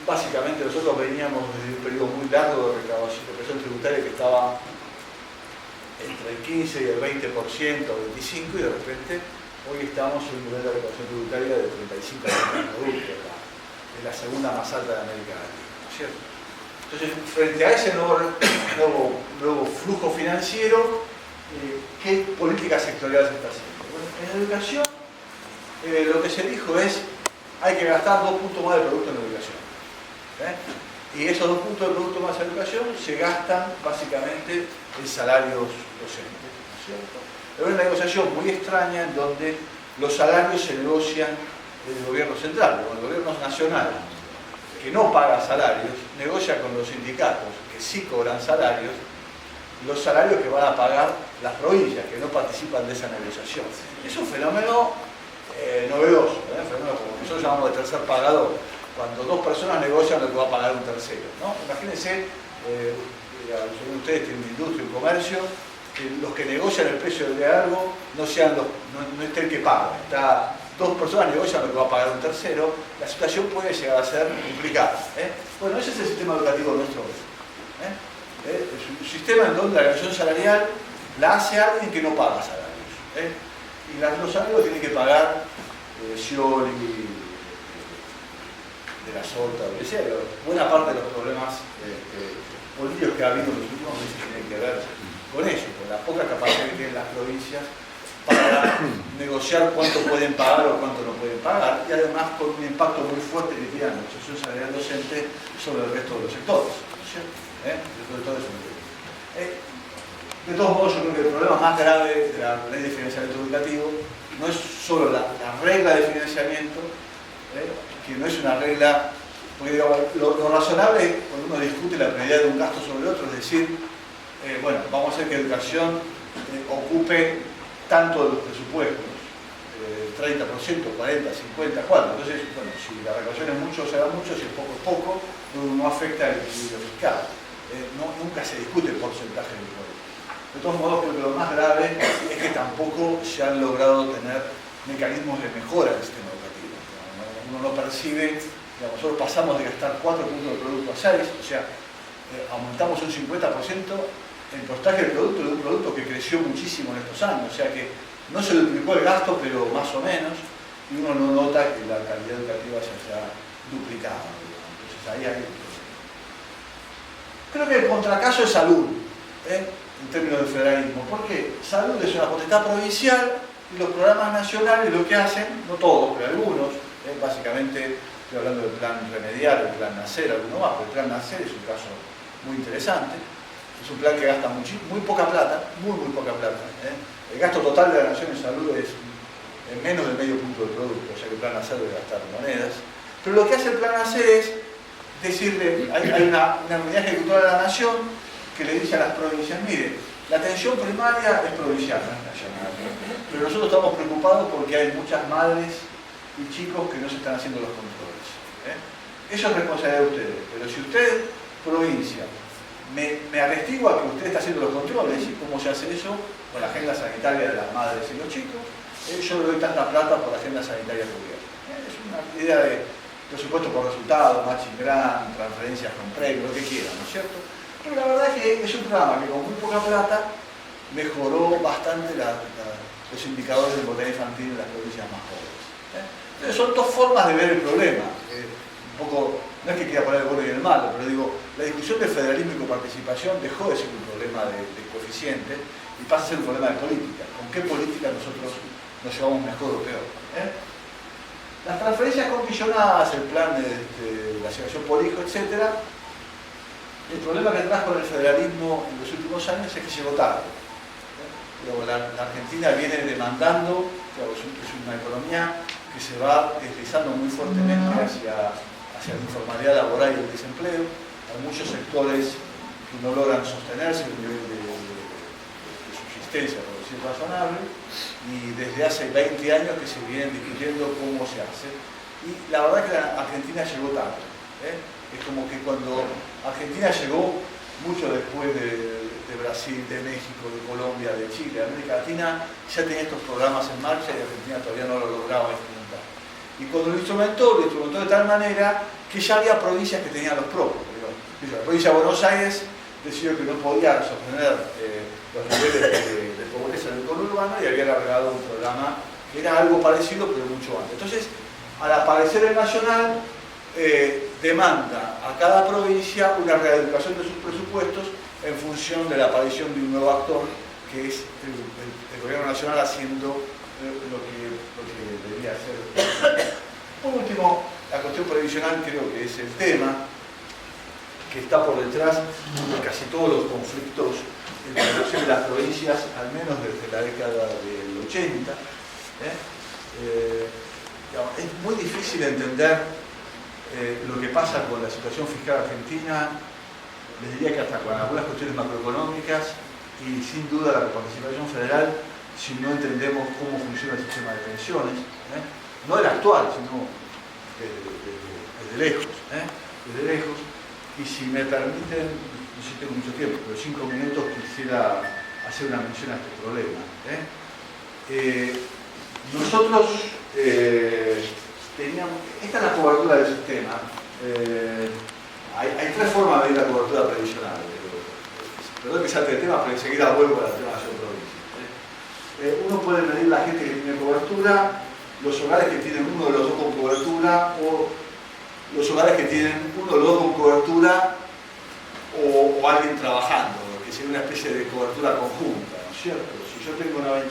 básicamente nosotros veníamos desde un periodo muy largo de recaudación tributaria que estaba entre el 15 y el 20%, 25%, y de repente hoy estamos en un nivel de recaudación tributaria de 35% producto, es la segunda más alta de América Latina, ¿no es cierto? Entonces, frente a ese nuevo flujo financiero, ¿qué política sectorial se está haciendo? Bueno, en educación, lo que se dijo es hay que gastar 2 puntos más de producto en educación. Y esos 2 puntos de producto más en educación se gastan básicamente en salarios docentes, ¿no es cierto? Pero es una negociación muy extraña en donde los salarios se negocian desde el gobierno central, el gobierno nacional, que no paga salarios, negocia con los sindicatos, que sí cobran salarios, los salarios que van a pagar las provincias, que no participan de esa negociación. Es un fenómeno novedoso, un fenómeno como nosotros llamamos de tercer pagador, cuando 2 personas negocian lo que va a pagar un tercero, ¿no? Imagínense, según ustedes tienen industria y comercio, que los que negocian el precio de algo no esté el que paga. 2 personas negocian lo que va a pagar un tercero, la situación puede llegar a ser complicada. Bueno, ese es el sistema educativo nuestro. Es un sistema en donde la relación salarial la hace alguien que no paga salarios. Y los salarios tienen que pagar Scioli, de la Sota, lo que sea. Buena parte de los problemas políticos que ha habido en los últimos meses tienen que ver con eso, con la poca capacidad que tienen las provincias para negociar cuánto pueden pagar o cuánto no pueden pagar, y además con un impacto muy fuerte que tiene la negociación salarial docente sobre el resto de los sectores, ¿no es cierto? De todos modos, yo creo que el problema más grave de la ley de financiamiento educativo no es solo la regla de financiamiento, que no es una regla, porque digamos, lo razonable cuando uno discute la prioridad de un gasto sobre otro es decir, bueno, vamos a hacer que educación ocupe tanto de los presupuestos, 30%, 40%, 50%, ¿cuánto? Entonces, bueno, si la recaudación es mucho, será mucho, si es poco, no afecta el equilibrio fiscal. Nunca se discute el porcentaje del poder. De todos modos, creo que lo más grave es que tampoco se han logrado tener mecanismos de mejora del sistema educativo. Uno no percibe, digamos, nosotros pasamos de gastar 4 puntos de producto a 6, o sea, aumentamos un 50% el porcentaje del producto de un producto que creció muchísimo en estos años, o sea que no se duplicó el gasto, pero más o menos, y uno no nota que la calidad educativa se haya duplicado. Entonces ahí hay... Creo que el contracaso es salud, en términos de federalismo, porque salud es una potestad provincial y los programas nacionales lo que hacen, no todos, pero algunos, básicamente estoy hablando del plan remediar, el plan nacer, alguno más, pero el plan nacer es un caso muy interesante. Es un plan que gasta muy poca plata, muy poca plata. El gasto total de la nación en salud es en menos del medio punto del producto, o sea que el plan nacer debe gastar monedas. Pero lo que hace el plan nacer es decirle, hay una unidad ejecutora de la nación que le dice a las provincias, mire, la atención primaria es provincial, no es nacional. Pero nosotros estamos preocupados porque hay muchas madres y chicos que no se están haciendo los controles. Eso es responsabilidad de ustedes, pero si usted, provincia, me atestigua que usted está haciendo los controles y cómo se hace eso con la agenda sanitaria de las madres y los chicos, yo le doy tanta plata por la agenda sanitaria cubierta. Es una idea de presupuesto por resultados, matching grant, transferencias con premio, lo que quieran, ¿no es cierto? Pero la verdad es que es un programa que con muy poca plata mejoró bastante los indicadores de mortalidad infantil en las provincias más pobres. Entonces son dos formas de ver el problema. Un poco, no es que quiera poner el bueno y el malo, pero digo, la discusión de federalismo y coparticipación dejó de ser un problema de coeficiente y pasa a ser un problema de política. ¿Con qué política nosotros nos llevamos mejor o peor? Las transferencias condicionadas, el plan de la asignación por hijo, etc. El problema que trajo el federalismo en los últimos años es que llegó tarde. La Argentina viene demandando, claro, es una economía que se va deslizando muy fuertemente hacia la informalidad laboral y el desempleo. Hay muchos sectores que no logran sostenerse en un nivel de subsistencia, por decir razonable, y desde hace 20 años que se vienen discutiendo cómo se hace. Y la verdad que la Argentina llegó tarde. Es como que cuando Argentina llegó mucho después de Brasil, de México, de Colombia, de Chile, de América Latina, ya tenía estos programas en marcha y Argentina todavía no lo lograba instrumentar. Y cuando lo instrumentó de tal manera que ya había provincias que tenían los propios. La provincia de Buenos Aires decidió que no podía sostener los niveles de pobreza en el conurbano y había largado un programa que era algo parecido pero mucho antes. Entonces, al aparecer el Nacional, demanda a cada provincia una reeducación de sus presupuestos en función de la aparición de un nuevo actor que es el gobierno nacional haciendo lo que debería hacer. Por último, la cuestión previsional creo que es el tema que está por detrás de casi todos los conflictos entre la nación y las provincias, al menos desde la década del 80. Es muy difícil entender lo que pasa con la situación fiscal argentina, les diría que hasta con algunas cuestiones macroeconómicas y sin duda la participación federal, si no entendemos cómo funciona el sistema de pensiones, no el actual, sino desde lejos, desde lejos. Y si me permiten, no sé si tengo mucho tiempo, pero 5 minutos quisiera hacer una mención a este problema. Nosotros teníamos, esta es la cobertura del sistema. Hay tres formas de medir la cobertura previsional. Perdón que salte el tema, pero enseguida vuelvo al tema de la provincia. Uno puede medir la gente que tiene cobertura, los hogares que tienen uno de los dos con cobertura, o los hogares que tienen uno de los dos con cobertura, o alguien trabajando, que sería una especie de cobertura conjunta, ¿no es cierto? Si yo tengo 94%,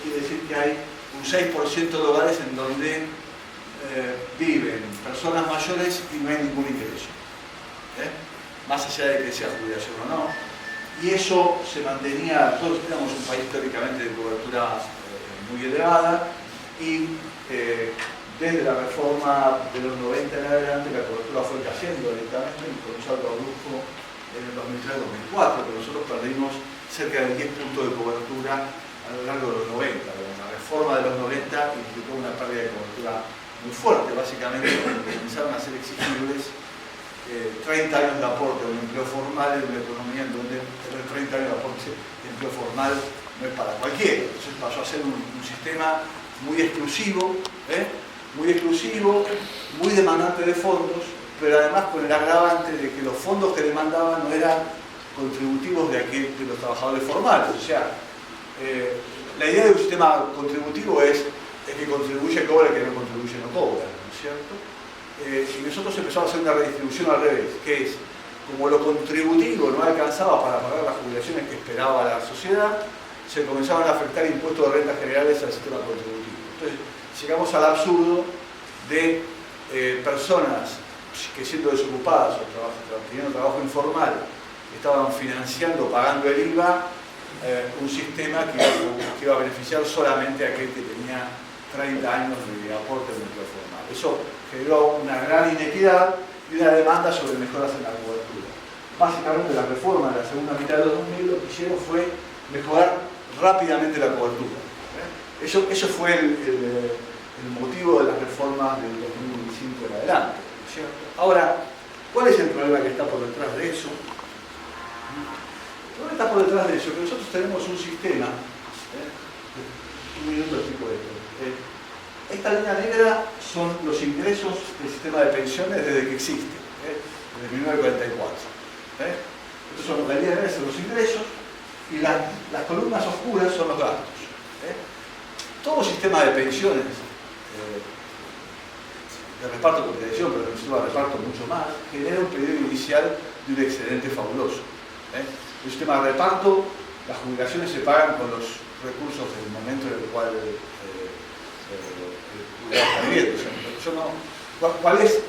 quiere decir que hay un 6% de hogares en donde viven personas mayores y no hay ningún ingreso, más allá de que sea jubilación o no. Y eso se mantenía, nosotros éramos un país históricamente de cobertura muy elevada y desde la reforma de los 90 en adelante la cobertura fue cayendo lentamente con un salto brusco en el 2003-2004, pero nosotros perdimos cerca de 10 puntos de cobertura a lo largo de los 90. La reforma de los 90 implicó una pérdida de cobertura muy fuerte, básicamente comenzaron a ser exigibles 30 años de aporte a un empleo formal en una economía en donde tener 30 años de aporte de empleo formal no es para cualquiera. Entonces pasó a ser un sistema muy exclusivo, muy demandante de fondos, pero además con el agravante de que los fondos que demandaban no eran contributivos de los trabajadores formales. O sea, la idea de un sistema contributivo es que contribuye cobra, que no contribuye no cobra, ¿no es cierto? Y nosotros empezamos a hacer una redistribución al revés, que es, como lo contributivo no alcanzaba para pagar las jubilaciones que esperaba la sociedad, se comenzaban a afectar impuestos de rentas generales al sistema contributivo. Entonces, llegamos al absurdo de personas que siendo desocupadas o teniendo trabajo informal, estaban financiando, pagando el IVA, un sistema que iba a beneficiar solamente a aquel que tenía 30 años de aporte en el empleo formal. Eso generó una gran inequidad y una demanda sobre mejoras en la cobertura. Básicamente la reforma de la segunda mitad de los 2000 lo que hicieron fue mejorar rápidamente la cobertura. Eso fue el motivo de las reformas del 2005 en adelante, ¿cierto? Ahora, ¿cuál es el problema que está por detrás de eso? ¿Qué está por detrás de eso? Que nosotros tenemos un sistema, un minuto explico esto. Esta línea negra son los ingresos del sistema de pensiones desde que existe, desde 1944. Entonces, la línea negra son los ingresos y las columnas oscuras son los gastos. Todo sistema de pensiones, de reparto de cotización, pero el sistema de reparto mucho más, genera un periodo inicial de un excedente fabuloso. El sistema de reparto, las jubilaciones se pagan con los recursos del momento en el cual el jubilado está viviendo. ¿Cuál es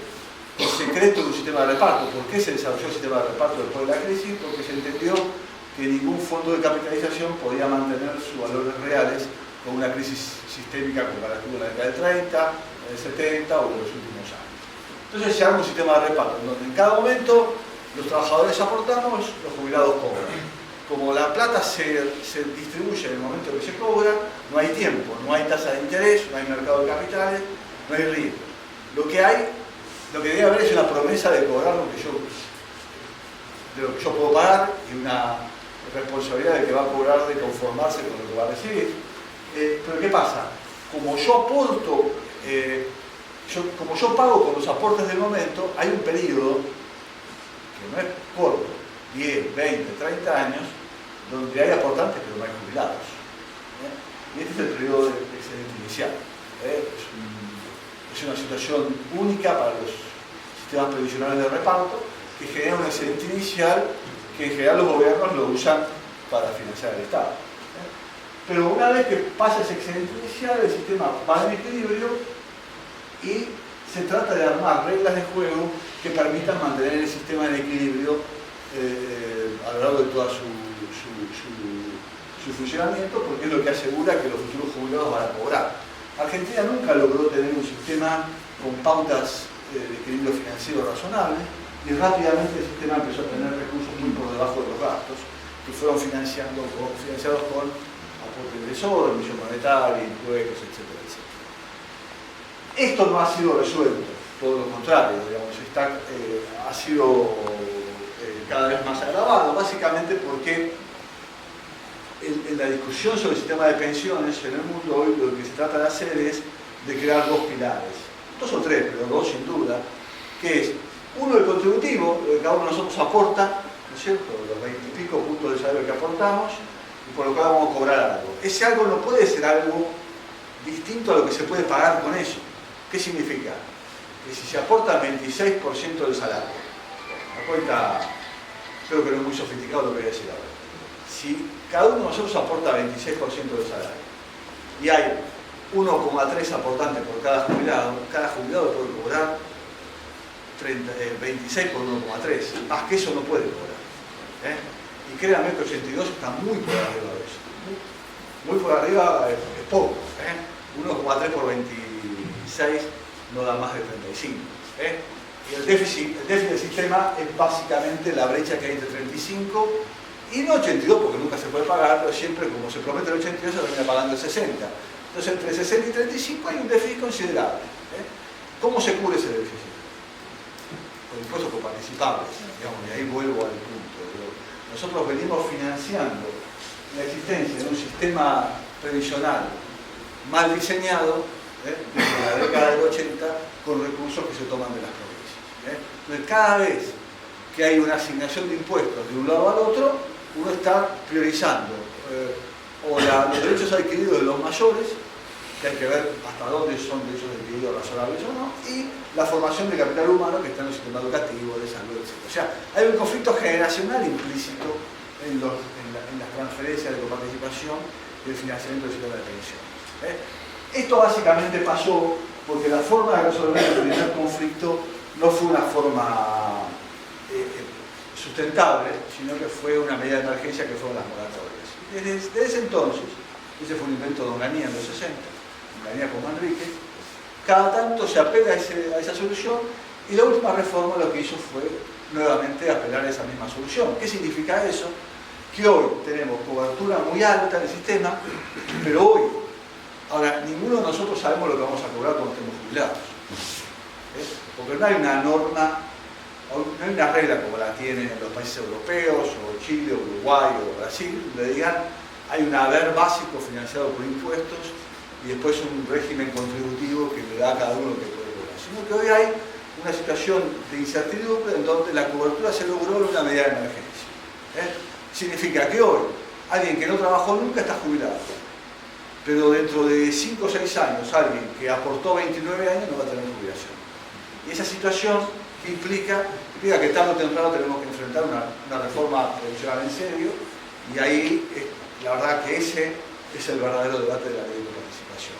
el secreto de un sistema de reparto? ¿Por qué se desarrolló el sistema de reparto después de la crisis? Porque se entendió que ningún fondo de capitalización podía mantener sus valores reales con una crisis sistémica comparativa en la década del 30, del 70 o de los últimos años. Entonces se arma un sistema de reparto en donde en cada momento los trabajadores aportamos, los jubilados cobran. Como la plata se distribuye en el momento que se cobra, no hay tiempo, no hay tasa de interés, no hay mercado de capitales, no hay riesgo. Lo que debe haber es una promesa de cobrar lo que yo puedo pagar y una responsabilidad de que va a cobrar de conformarse con lo que va a recibir. Pero ¿qué pasa? Como yo aporto, como yo pago con los aportes del momento, hay un periodo que no es corto, 10, 20, 30 años, donde hay aportantes pero no hay jubilados. Y este es el periodo de excedente inicial. Es una situación única para los sistemas previsionales de reparto que genera un excedente inicial que en general los gobiernos lo usan para financiar el Estado. Pero una vez que pasa ese excedente inicial, el sistema va en equilibrio y se trata de armar reglas de juego que permitan mantener el sistema en equilibrio a lo largo de todo su funcionamiento, porque es lo que asegura que los futuros jubilados van a cobrar. Argentina nunca logró tener un sistema con pautas de equilibrio financiero razonable y rápidamente el sistema empezó a tener recursos muy por debajo de los gastos que fueron financiados con aporte de tesoro, emisión monetaria, impuestos, etcétera, etcétera. Esto no ha sido resuelto, todo lo contrario, digamos, ha sido cada vez más agravado, básicamente porque en la discusión sobre el sistema de pensiones en el mundo hoy lo que se trata de hacer es de crear dos pilares, dos o tres, pero dos sin duda, que es uno el contributivo, lo que cada uno de nosotros aporta, ¿no es cierto?, los 20 y pico puntos de salario que aportamos, y por lo cual vamos a cobrar algo. Ese algo no puede ser algo distinto a lo que se puede pagar con eso. ¿Qué significa? Que si se aporta 26% del salario, la cuenta, creo que no es muy sofisticado lo que voy a decir ahora. Si cada uno de nosotros aporta 26% del salario y hay 1,3 aportantes por cada jubilado puede cobrar 26 por 1,3. Más que eso no puede cobrar. Y créanme que 82 está muy por arriba de eso. Muy por arriba es poco. 1,3 por 26 no da más de 35. Y el déficit del sistema es básicamente la brecha que hay entre 35 y no 82, porque nunca se puede pagar, pero siempre como se promete el 82 se termina pagando el 60. Entonces entre 60 y 35 hay un déficit considerable. ¿Cómo se cubre ese déficit? Con impuestos coparticipables, digamos, y ahí vuelvo al punto. Nosotros venimos financiando la existencia de un sistema previsional mal diseñado desde la década del 80 con recursos que se toman de las provincias. Entonces, cada vez que hay una asignación de impuestos de un lado al otro, uno está priorizando los derechos adquiridos de los mayores, que hay que ver hasta dónde son derechos adquiridos razonables o no, y la formación de capital humano que está en el sistema educativo, de salud, etc. O sea, hay un conflicto generacional implícito en las transferencias de coparticipación y el financiamiento del sistema de pensiones. Esto básicamente pasó porque la forma de resolver el primer conflicto no fue una forma sustentable, sino que fue una medida de emergencia que fueron las moratorias. Desde ese entonces, ese fue un invento de Onganía en los 60, Onganía con Manrique, cada tanto se apela a esa solución y la última reforma lo que hizo fue nuevamente apelar a esa misma solución. ¿Qué significa eso? Que hoy tenemos cobertura muy alta en el sistema, pero hoy, ahora, ninguno de nosotros sabemos lo que vamos a cobrar cuando estemos jubilados. Porque no hay una norma, no hay una regla como la tienen en los países europeos, o Chile, o Uruguay, o Brasil, donde digan hay un haber básico financiado por impuestos y después un régimen contributivo que le da a cada uno lo que puede cobrar. Sino que hoy hay una situación de incertidumbre en donde la cobertura se logró en una medida de emergencia. Significa que hoy alguien que no trabajó nunca está jubilado, pero dentro de 5 o 6 años alguien que aportó 29 años no va a tener jubilación. Y esa situación que implica que tarde o temprano tenemos que enfrentar una reforma previsional en serio, y ahí la verdad que ese es el verdadero debate de la ley de participación.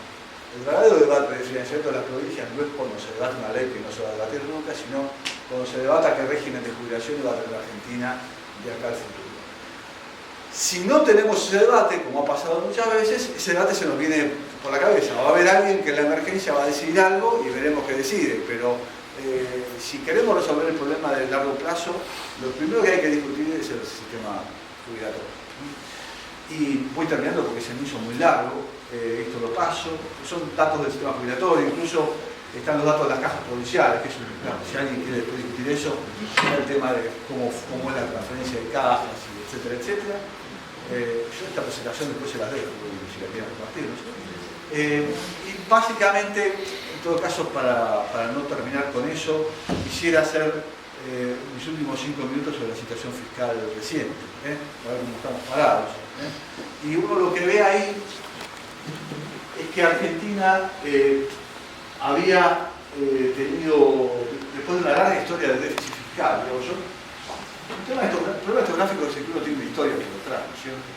El verdadero debate de financiamiento de las provincias no es cuando se debate una ley que no se va a debatir nunca, sino cuando se debata qué régimen de jubilación va a tener la Argentina de acá al futuro. Si no tenemos ese debate, como ha pasado muchas veces, ese debate se nos viene por la cabeza. Va a haber alguien que en la emergencia va a decidir algo y veremos qué decide, pero si queremos resolver el problema de largo plazo, lo primero que hay que discutir es el sistema jubilatorio. Y voy terminando porque se me hizo muy largo, esto lo paso, son datos del sistema jubilatorio, incluso están los datos de las cajas provinciales, que es claro, si alguien quiere después discutir eso, el tema de cómo es la transferencia de cajas, etcétera, etcétera. Yo esta presentación después se las dejo, si la quieren compartir. Y básicamente, en todo caso, para no terminar con eso, quisiera hacer mis últimos 5 minutos sobre la situación fiscal reciente, para ver cómo estamos parados. Y uno lo que ve ahí es que Argentina había tenido, después de una larga historia de déficit fiscal, el problema de estos gráficos es que uno tiene una historia por detrás, ¿no es cierto?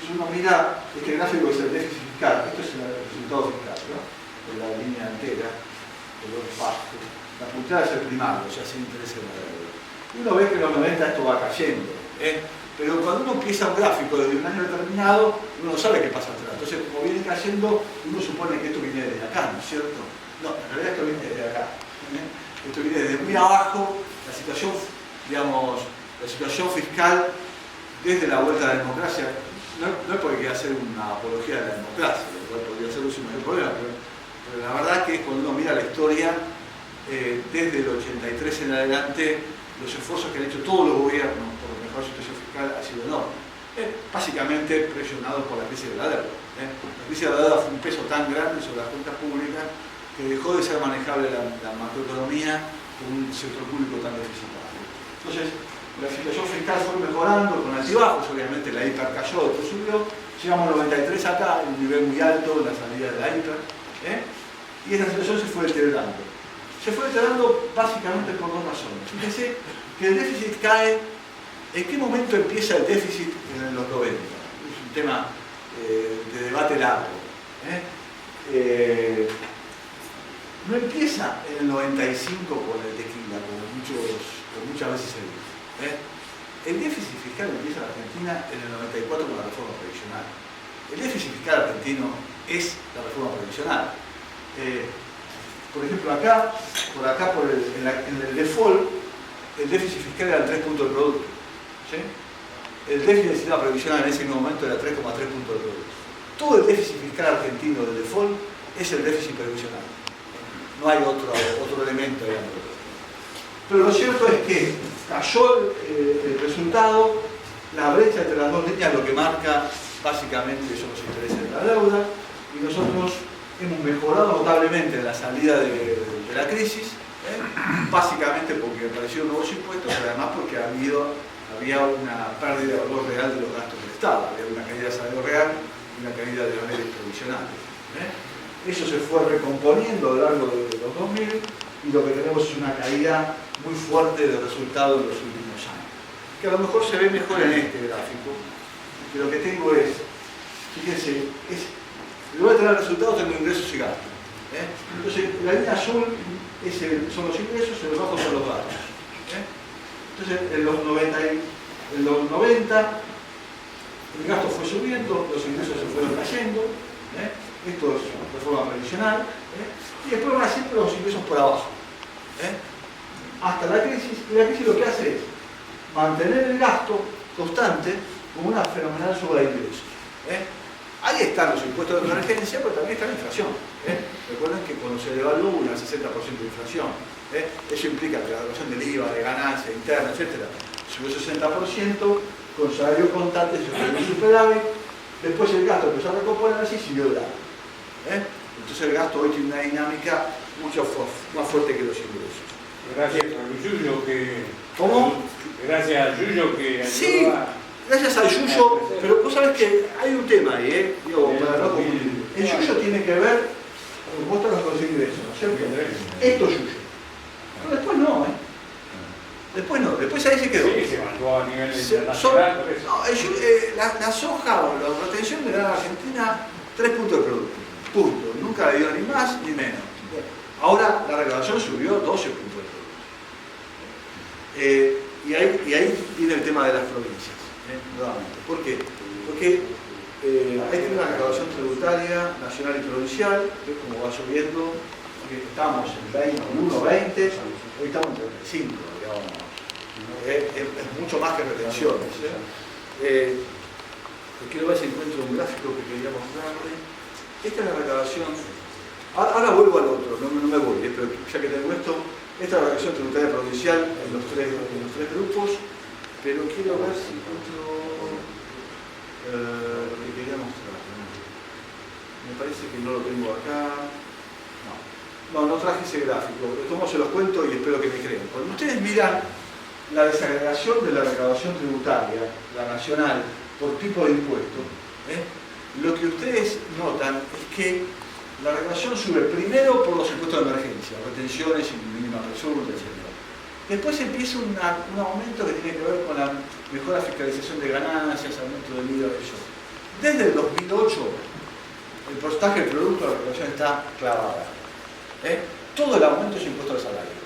Si uno mira, este gráfico es el déficit fiscal, esto es el resultado fiscal, ¿no? De la línea entera, la puntada es el primario, o sea, sin interés en la deuda. Y uno ve que en los 90 esto va cayendo, pero cuando uno empieza un gráfico desde un año determinado, uno no sabe qué pasa atrás. Entonces, como viene cayendo, uno supone que esto viene desde acá, ¿no es cierto? No, en realidad esto viene desde acá. Esto viene desde muy abajo, la situación, digamos, la situación fiscal desde la vuelta a la democracia. No es porque quiera hacer una apología de la democracia, lo cual podría ser un mayor problema, pero la verdad que cuando uno mira la historia, desde el 83 en adelante, los esfuerzos que han hecho todos los gobiernos por mejorar la situación fiscal ha sido enorme. Básicamente presionados por la crisis de la deuda. La crisis de la deuda fue un peso tan grande sobre las cuentas públicas que dejó de ser manejable la macroeconomía con un sector público tan deficitario. Entonces, la situación fiscal fue mejorando con altibajos, obviamente la hiper cayó, después subió, llegamos al 93 acá, un nivel muy alto en la salida de la hiper, y esta situación se fue deteriorando. Se fue deteriorando básicamente por 2 razones. Fíjense que el déficit cae. ¿En qué momento empieza el déficit en los 90? Es un tema de debate largo. No empieza en el 95 con el tequila, como muchas veces se dice. El déficit fiscal empieza en Argentina en el 94 con la reforma previsional. El déficit fiscal argentino es la reforma previsional. Por ejemplo, en el default, el déficit fiscal era el 3 puntos del producto. ¿Sí? El déficit del sistema previsional en ese mismo momento era 3,3 puntos del producto. Todo el déficit fiscal argentino del default es el déficit previsional. No hay otro elemento ahí. Pero lo cierto es que cayó el resultado, la brecha entre las dos líneas lo que marca básicamente son los intereses de la deuda, y nosotros hemos mejorado notablemente en la salida de la crisis, Básicamente porque aparecieron nuevos impuestos, pero además porque había una pérdida de valor real de los gastos del Estado, había una caída de salario real y una caída de los medios provisionales. Eso se fue recomponiendo a lo largo de los 2000 y lo que tenemos es una caída muy fuerte de resultados en los últimos años, que a lo mejor se ve mejor en este gráfico, que lo que tengo es, fíjense, en lugar de tener resultados tengo ingresos y gastos. Entonces la línea azul son los ingresos y los rojos son los gastos. Entonces en los 90 el gasto fue subiendo, los ingresos se fueron cayendo, esto es de forma previsional, y después van siempre los ingresos por abajo. Hasta la crisis, y la crisis lo que hace es mantener el gasto constante con una fenomenal suba de ingresos. Ahí están los impuestos de emergencia, pero también está la inflación. Recuerden que cuando se devalúa un 60% de inflación, eso implica que la devaluación del IVA, de ganancia interna, etc., subió 60%, con salario contante se fue un superávit, después el gasto empezó a recomponerse y siguió de lado. Entonces el gasto hoy tiene una dinámica mucho más fuerte que los ingresos. Gracias a Yuyo que... ¿Cómo? Gracias a Yuyo que... Sí, gracias al Yuyo, pero vos sabés que hay un tema ahí, digo, para no confundir. El Yuyo tiene que ver con vos con los ingresos, ¿no es cierto? Esto es Yuyo. Pero después no, Después no, después ahí se quedó. Sí, se evaluó a nivel internacional. La soja o la retención le da a Argentina 3 puntos de producto. Punto. Nunca le dio ni más ni menos. Ahora la recaudación subió 12 puntos de producto. Y ahí viene el tema de las provincias. Nuevamente. ¿Por qué? Porque ahí tiene una recaudación tributaria nacional y provincial, ¿ves cómo va subiendo? Estamos en 21, 20, hoy estamos en 35, digamos. Es mucho más que retenciones. Quiero ver si encuentro un gráfico que quería mostrarle. Esta es la recaudación. Ahora vuelvo al otro, no me voy, pero ya que tengo esto, esta es la recaudación tributaria provincial en los tres grupos, pero quiero ver si encuentro lo que quería mostrar. Me parece que no lo tengo acá. No traje ese gráfico. ¿Cómo se los cuento? Y espero que me crean. Cuando ustedes miran la desagregación de la recaudación tributaria, la nacional, por tipo de impuesto, lo que ustedes notan es que la recaudación sube primero por los impuestos de emergencia, retenciones y mínima resulta, etc. Después empieza un aumento que tiene que ver con la mejora fiscalización de ganancias, aumento del IVA, eso. Desde el 2008, el porcentaje del producto de la recaudación está clavada. Todo el aumento es impuesto al salario.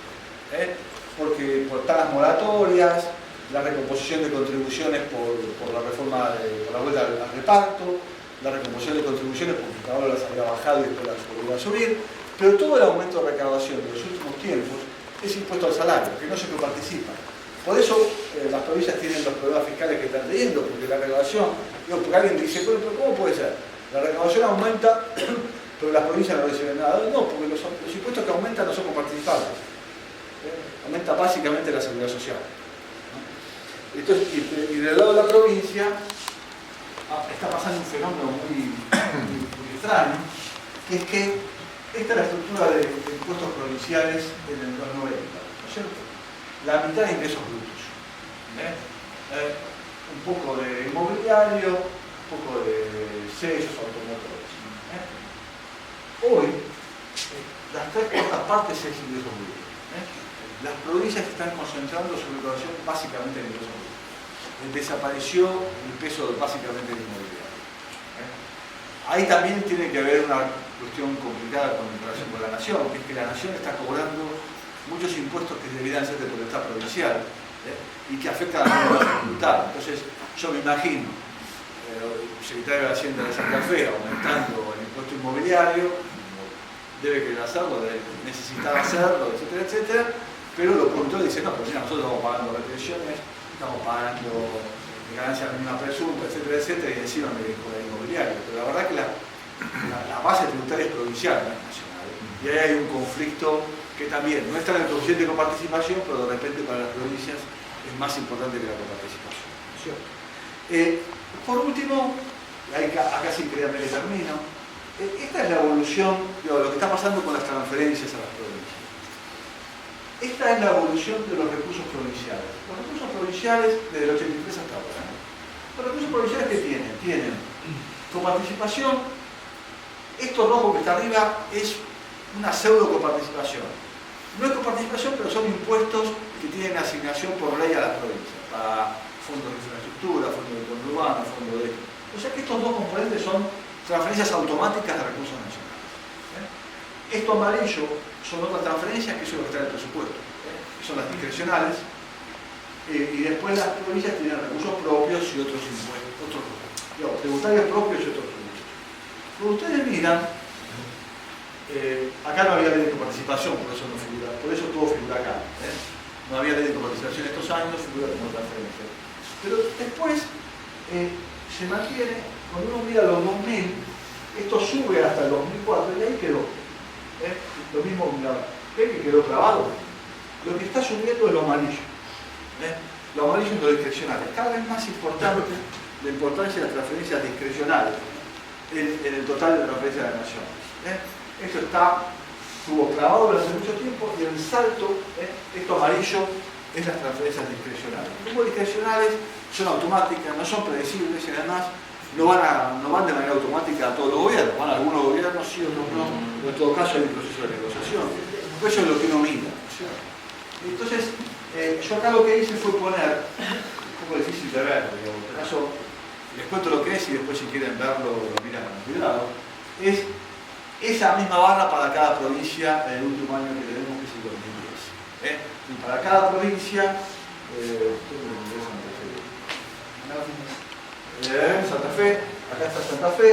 Porque por las moratorias, la recomposición de contribuciones por la reforma, por la vuelta al reparto, la recomposición de contribuciones porque ahora las había bajado y después las volvió a subir, pero todo el aumento de recaudación de los últimos tiempos es impuesto al salario, que no se coparticipa. Por eso las provincias tienen los problemas fiscales que están teniendo, porque la recaudación, porque alguien dice, pero ¿cómo puede ser? La recaudación aumenta, pero las provincias no reciben nada. No, porque los impuestos que aumentan no son coparticipables. Aumenta básicamente la seguridad social. Entonces, y del lado de la provincia está pasando un fenómeno muy extraño, que es que esta es la estructura de impuestos provinciales en los 90, ¿no es cierto? La mitad de ingresos brutos. Un poco de inmobiliario, un poco de sellos automotores. Hoy, las 3/4 partes es ingresos brutos. Las provincias están concentrando su recaudación básicamente en ingresos brutos. Desapareció el peso básicamente del inmobiliario. Ahí también tiene que haber una cuestión complicada con relación con la nación, que es que la nación está cobrando muchos impuestos que deberían ser de potestad provincial y que afectan a la facultad. Entonces, yo me imagino el secretario de Hacienda de Santa Fe aumentando el impuesto inmobiliario, debe querer hacerlo, debe necesitar hacerlo, etcétera, etcétera, pero los productores dicen, no, pero mira, nosotros estamos pagando retenciones, estamos pagando ganancias mínima presunta, etcétera, etcétera, y encima me dejo el inmobiliario. Pero la verdad que la base tributaria es provincial, no es nacional. Y ahí hay un conflicto que también no está en el coeficiente de coparticipación, pero de repente para las provincias es más importante que la coparticipación. ¿Cierto? Por último, acá sí créanme que termino, esta es la evolución de lo que está pasando con las transferencias a las provincias. esta es la evolución de los recursos provinciales. Los recursos provinciales desde el 83 hasta ahora. Los recursos provinciales que tienen coparticipación. Esto rojo que está arriba es una pseudo coparticipación. No es coparticipación, pero son impuestos que tienen asignación por ley a las provincias, para fondos de infraestructura, fondos de conurbano, fondos de... O sea que estos dos componentes son transferencias automáticas de recursos nacionales. Esto amarillo son otras transferencias que son lo que está en el presupuesto, que son las discrecionales, y después las provincias tienen recursos propios y otros impuestos, tributarios propios y otros tributos. Pero ustedes miran, acá no había ley de coparticipación, por eso no figura, por eso todo figura acá. No había ley de coparticipación estos años, figura como transferencia. Pero después se mantiene, cuando uno mira los 2000, esto sube hasta el 2004 y ahí quedó. Lo mismo, ¿ven que quedó clavado? Lo que está subiendo es lo amarillo. Lo amarillo es lo discrecional. Cada vez más importante la importancia de las transferencias discrecionales en el total de transferencias de la nación. Esto estuvo clavado durante mucho tiempo y el salto, esto amarillo, es las transferencias discrecionales. Como discrecionales son automáticas, no son predecibles y además no van de manera automática a todos los gobiernos, van a algunos gobiernos sí, otros no, pero en todo caso hay un proceso de negociación. Eso es lo que uno mira. Entonces, yo acá lo que hice fue poner, un poco difícil de ver, en este caso les cuento lo que es y después si quieren verlo lo miran con cuidado, es esa misma barra para cada provincia en el último año que tenemos, que es el 2010. Y para cada provincia, Santa Fe, acá está Santa Fe,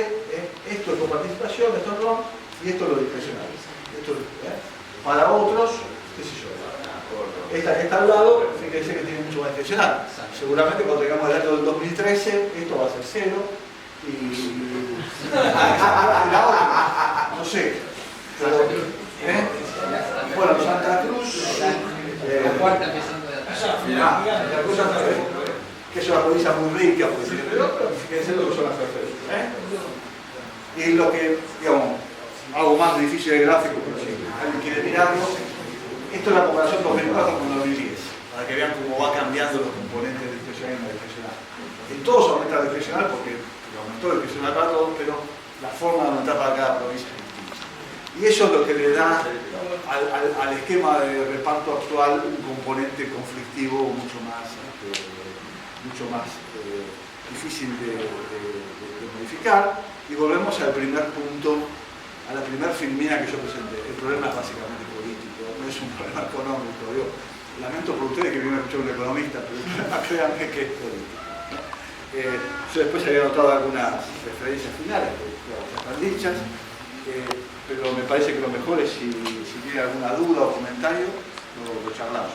esto es coparticipación, esto es RON y esto es lo discrecional. Para otros, qué sé yo, esta que está al lado, fíjense que tiene mucho más discrecional. Seguramente cuando tengamos el año del 2013, esto va a ser 0 y la otra, no sé. Pero, bueno, Santa Cruz, la cuarta empezando de atrás. Santa Cruz, Santa Fe, que es una provincia muy rica, pero fíjense lo que son las transferencias. Y lo que, digamos, algo más difícil de gráfico, pero si alguien quiere mirarlo, esto es la comparación 2004 con 2010, para que vean cómo va cambiando los componentes discrecionales y no discrecionales. En todos aumenta la discrecional porque aumentó la discrecional para todos, pero la forma de aumentar para cada provincia es distinta. Y eso es lo que le da al esquema de reparto actual un componente conflictivo mucho más difícil de modificar. Y volvemos al primer punto, a la primera filmina que yo presenté. El problema es básicamente político, no es un problema económico. Yo lamento por ustedes que vienen a escuchar un economista, pero el problema, créanme, que es político. Yo después había notado algunas referencias finales, que ya están dichas, pero me parece que lo mejor es si tienen alguna duda o comentario, lo charlamos.